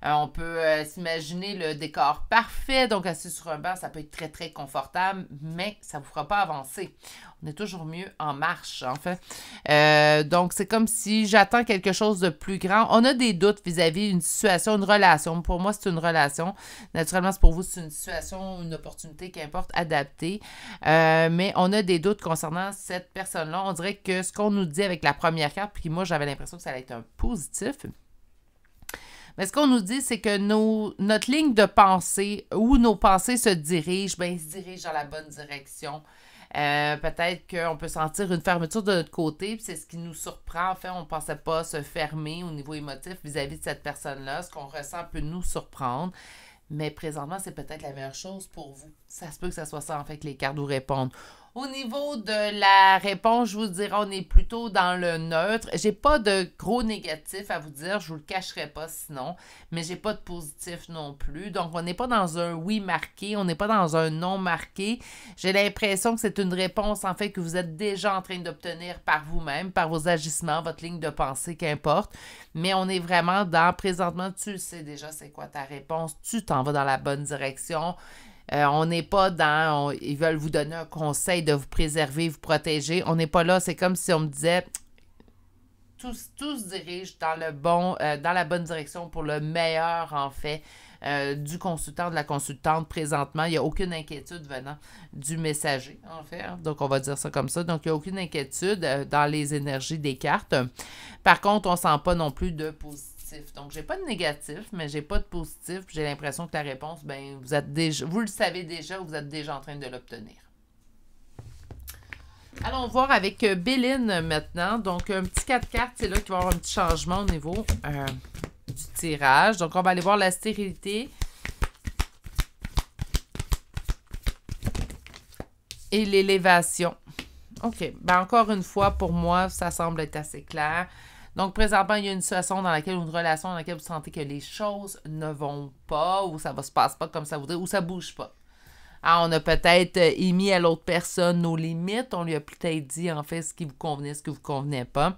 On peut s'imaginer le décor parfait. Donc, assis sur un banc, ça peut être très, très confortable, mais ça ne vous fera pas avancer. On est toujours mieux en marche, en fait. Donc, c'est comme si j'attends quelque chose de plus grand. On a des doutes vis-à-vis d'une situation, une relation. Pour moi, c'est une relation. Naturellement, c'est pour vous, c'est une situation, une opportunité, qu'importe, adaptée. Mais on a des doutes concernant cette personne-là. On dirait que ce qu'on nous dit avec la première carte, puis moi, j'avais l'impression que ça allait être un positif. Mais ce qu'on nous dit, c'est que notre ligne de pensée, où nos pensées se dirigent, ben, ils se dirigent dans la bonne direction. Peut-être qu'on peut sentir une fermeture de notre côté, puis c'est ce qui nous surprend. En fait, on ne pensait pas se fermer au niveau émotif vis-à-vis de cette personne-là. Ce qu'on ressent peut nous surprendre. Mais présentement, c'est peut-être la meilleure chose pour vous. Ça se peut que ça soit ça, en fait, que les cartes vous répondent. Au niveau de la réponse, je vous dirais, on est plutôt dans le neutre. J'ai pas de gros négatif à vous dire, je vous le cacherai pas sinon, mais j'ai pas de positif non plus. Donc, on n'est pas dans un oui marqué, on n'est pas dans un non marqué. J'ai l'impression que c'est une réponse, en fait, que vous êtes déjà en train d'obtenir par vous-même, par vos agissements, votre ligne de pensée, qu'importe. Mais on est vraiment dans, présentement, tu le sais déjà c'est quoi ta réponse, tu t'en vas dans la bonne direction. On n'est pas dans... ils veulent vous donner un conseil de vous préserver, vous protéger. On n'est pas là. C'est comme si on me disait... Tout se dirige dans dans la bonne direction pour le meilleur, en fait, du consultant, de la consultante présentement. Il n'y a aucune inquiétude venant du messager, en fait. Donc, on va dire ça comme ça. Donc, il n'y a aucune inquiétude dans les énergies des cartes. Par contre, on ne sent pas non plus de positif. Donc, j'ai pas de négatif, mais j'ai pas de positif. J'ai l'impression que la réponse, ben, vous le savez déjà, vous êtes déjà en train de l'obtenir. Allons voir avec Béline maintenant. Donc, un petit 4 cartes, c'est là qu'il va y avoir un petit changement au niveau du tirage. Donc, on va aller voir la stérilité et l'élévation. OK. Ben, encore une fois, pour moi, ça semble être assez clair. Donc, présentement, il y a une situation dans laquelle, une relation dans laquelle vous sentez que les choses ne vont pas, ou ça ne se passe pas comme ça voudrait, ou ça ne bouge pas. Alors, on a peut-être émis à l'autre personne nos limites, on lui a peut-être dit, en fait, ce qui vous convenait, ce qui ne vous convenait pas.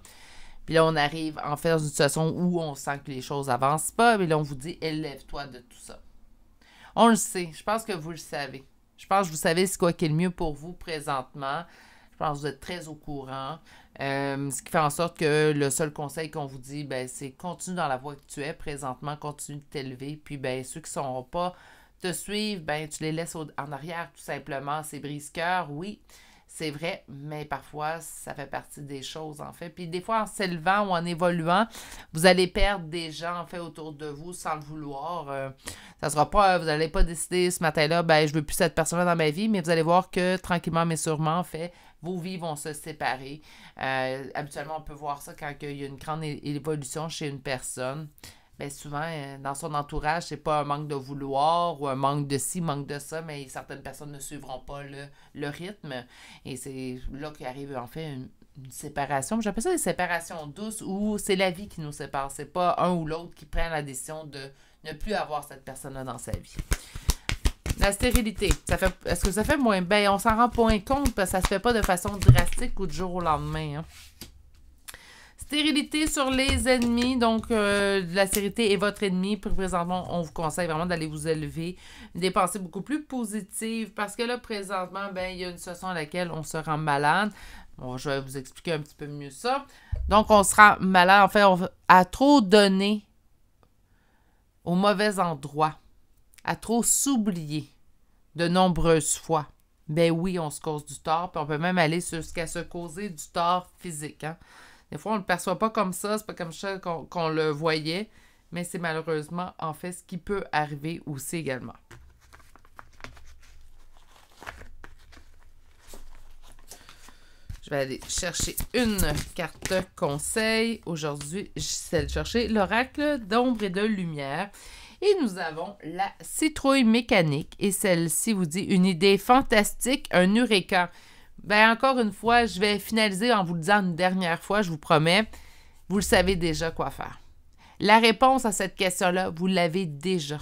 Puis là, on arrive, en fait, dans une situation où on sent que les choses n'avancent pas, mais là, on vous dit, élève-toi de tout ça. On le sait, je pense que vous le savez. Je pense que vous savez c'est quoi qui est le mieux pour vous présentement. Je pense que vous êtes très au courant. Ce qui fait en sorte que le seul conseil qu'on vous dit, ben, c'est continue dans la voie que tu es présentement, continue de t'élever. Puis ben, ceux qui ne sauront pas te suivre, ben, tu les laisses en arrière tout simplement. C'est brise-cœur, oui. C'est vrai, mais parfois, ça fait partie des choses, en fait. Puis des fois, en s'élevant ou en évoluant, vous allez perdre des gens, en fait, autour de vous sans le vouloir. Ça sera pas, vous n'allez pas décider ce matin-là, ben, je veux plus cette personne-là dans ma vie, mais vous allez voir que tranquillement, mais sûrement, en fait, vos vies vont se séparer. Habituellement, on peut voir ça quand il y a une grande évolution chez une personne. Bien souvent, dans son entourage, c'est pas un manque de vouloir ou un manque de ci, manque de ça, mais certaines personnes ne suivront pas le rythme. Et c'est là qu'arrive en fait une séparation. J'appelle ça des séparations douces où c'est la vie qui nous sépare. C'est pas un ou l'autre qui prend la décision de ne plus avoir cette personne-là dans sa vie. La stérilité, est-ce que ça fait moins? Ben, on s'en rend pas compte parce que ça se fait pas de façon drastique ou du jour au lendemain. Hein. Stérilité sur les ennemis, donc la stérilité est votre ennemi. Présentement, on vous conseille vraiment d'aller vous élever, des pensées beaucoup plus positives parce que là, présentement, ben, il y a une situation à laquelle on se rend malade. Bon, je vais vous expliquer un petit peu mieux ça. Donc, on se rend malade, en fait, à trop donner au mauvais endroit, à trop s'oublier de nombreuses fois. Ben oui, on se cause du tort, puis on peut même aller jusqu'à se causer du tort physique, hein. Des fois, on ne le perçoit pas comme ça, c'est pas comme ça qu'on le voyait, mais c'est malheureusement, en fait, ce qui peut arriver aussi également. Je vais aller chercher une carte conseil. Aujourd'hui, j'essaie de chercher l'oracle d'ombre et de lumière. Et nous avons la citrouille mécanique. Et celle-ci vous dit une idée fantastique, un eureka. Ben encore une fois, je vais finaliser en vous le disant une dernière fois, je vous promets, vous le savez déjà quoi faire. La réponse à cette question-là, vous l'avez déjà.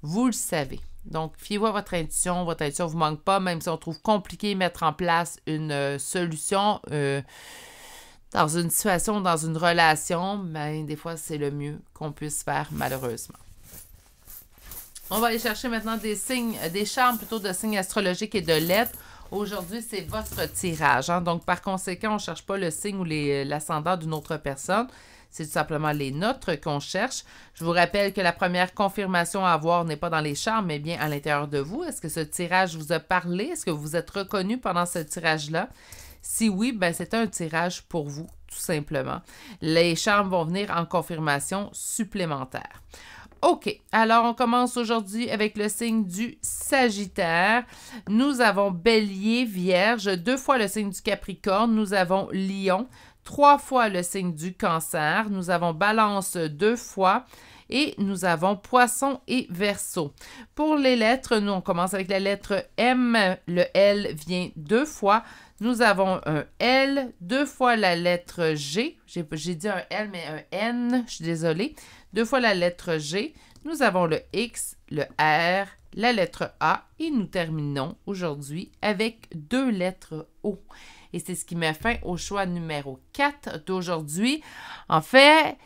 Vous le savez. Donc, fiez-vous à votre intuition ne vous manque pas, même si on trouve compliqué de mettre en place une solution dans une situation, dans une relation, ben des fois, c'est le mieux qu'on puisse faire, malheureusement. On va aller chercher maintenant des signes, des charmes plutôt de signes astrologiques et de lettres. Aujourd'hui, c'est votre tirage. Hein? Donc, par conséquent, on ne cherche pas le signe ou l'ascendant d'une autre personne. C'est tout simplement les nôtres qu'on cherche. Je vous rappelle que la première confirmation à avoir n'est pas dans les charmes, mais bien à l'intérieur de vous. Est-ce que ce tirage vous a parlé? Est-ce que vous vous êtes reconnu pendant ce tirage-là? Si oui, ben c'est un tirage pour vous, tout simplement. Les charmes vont venir en confirmation supplémentaire. OK, alors on commence aujourd'hui avec le signe du Sagittaire. Nous avons Bélier, Vierge, 2 fois le signe du Capricorne. Nous avons Lion, 3 fois le signe du Cancer. Nous avons Balance 2 fois. Et nous avons Poisson et Verseau. Pour les lettres, nous on commence avec la lettre M. Le L vient 2 fois. Nous avons un L, 2 fois la lettre G. J'ai dit un L, mais un N, je suis désolée. 2 fois la lettre G. Nous avons le X, le R, la lettre A. Et nous terminons aujourd'hui avec 2 lettres O. Et c'est ce qui met fin au choix numéro 4 d'aujourd'hui. En fait,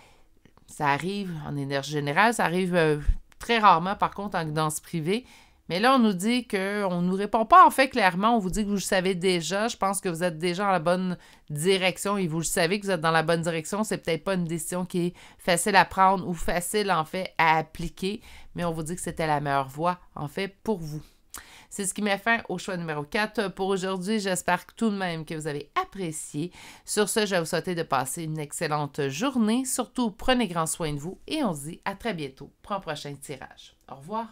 ça arrive en énergie générale, ça arrive très rarement par contre en guidance privée. Mais là, on nous dit qu'on ne nous répond pas en fait clairement. On vous dit que vous le savez déjà. Je pense que vous êtes déjà dans la bonne direction et vous le savez que vous êtes dans la bonne direction. C'est peut-être pas une décision qui est facile à prendre ou facile en fait à appliquer, mais on vous dit que c'était la meilleure voie en fait pour vous. C'est ce qui met fin au choix numéro 4 pour aujourd'hui. J'espère tout de même que vous avez apprécié. Sur ce, je vais vous souhaiter de passer une excellente journée. Surtout, prenez grand soin de vous et on se dit à très bientôt pour un prochain tirage. Au revoir.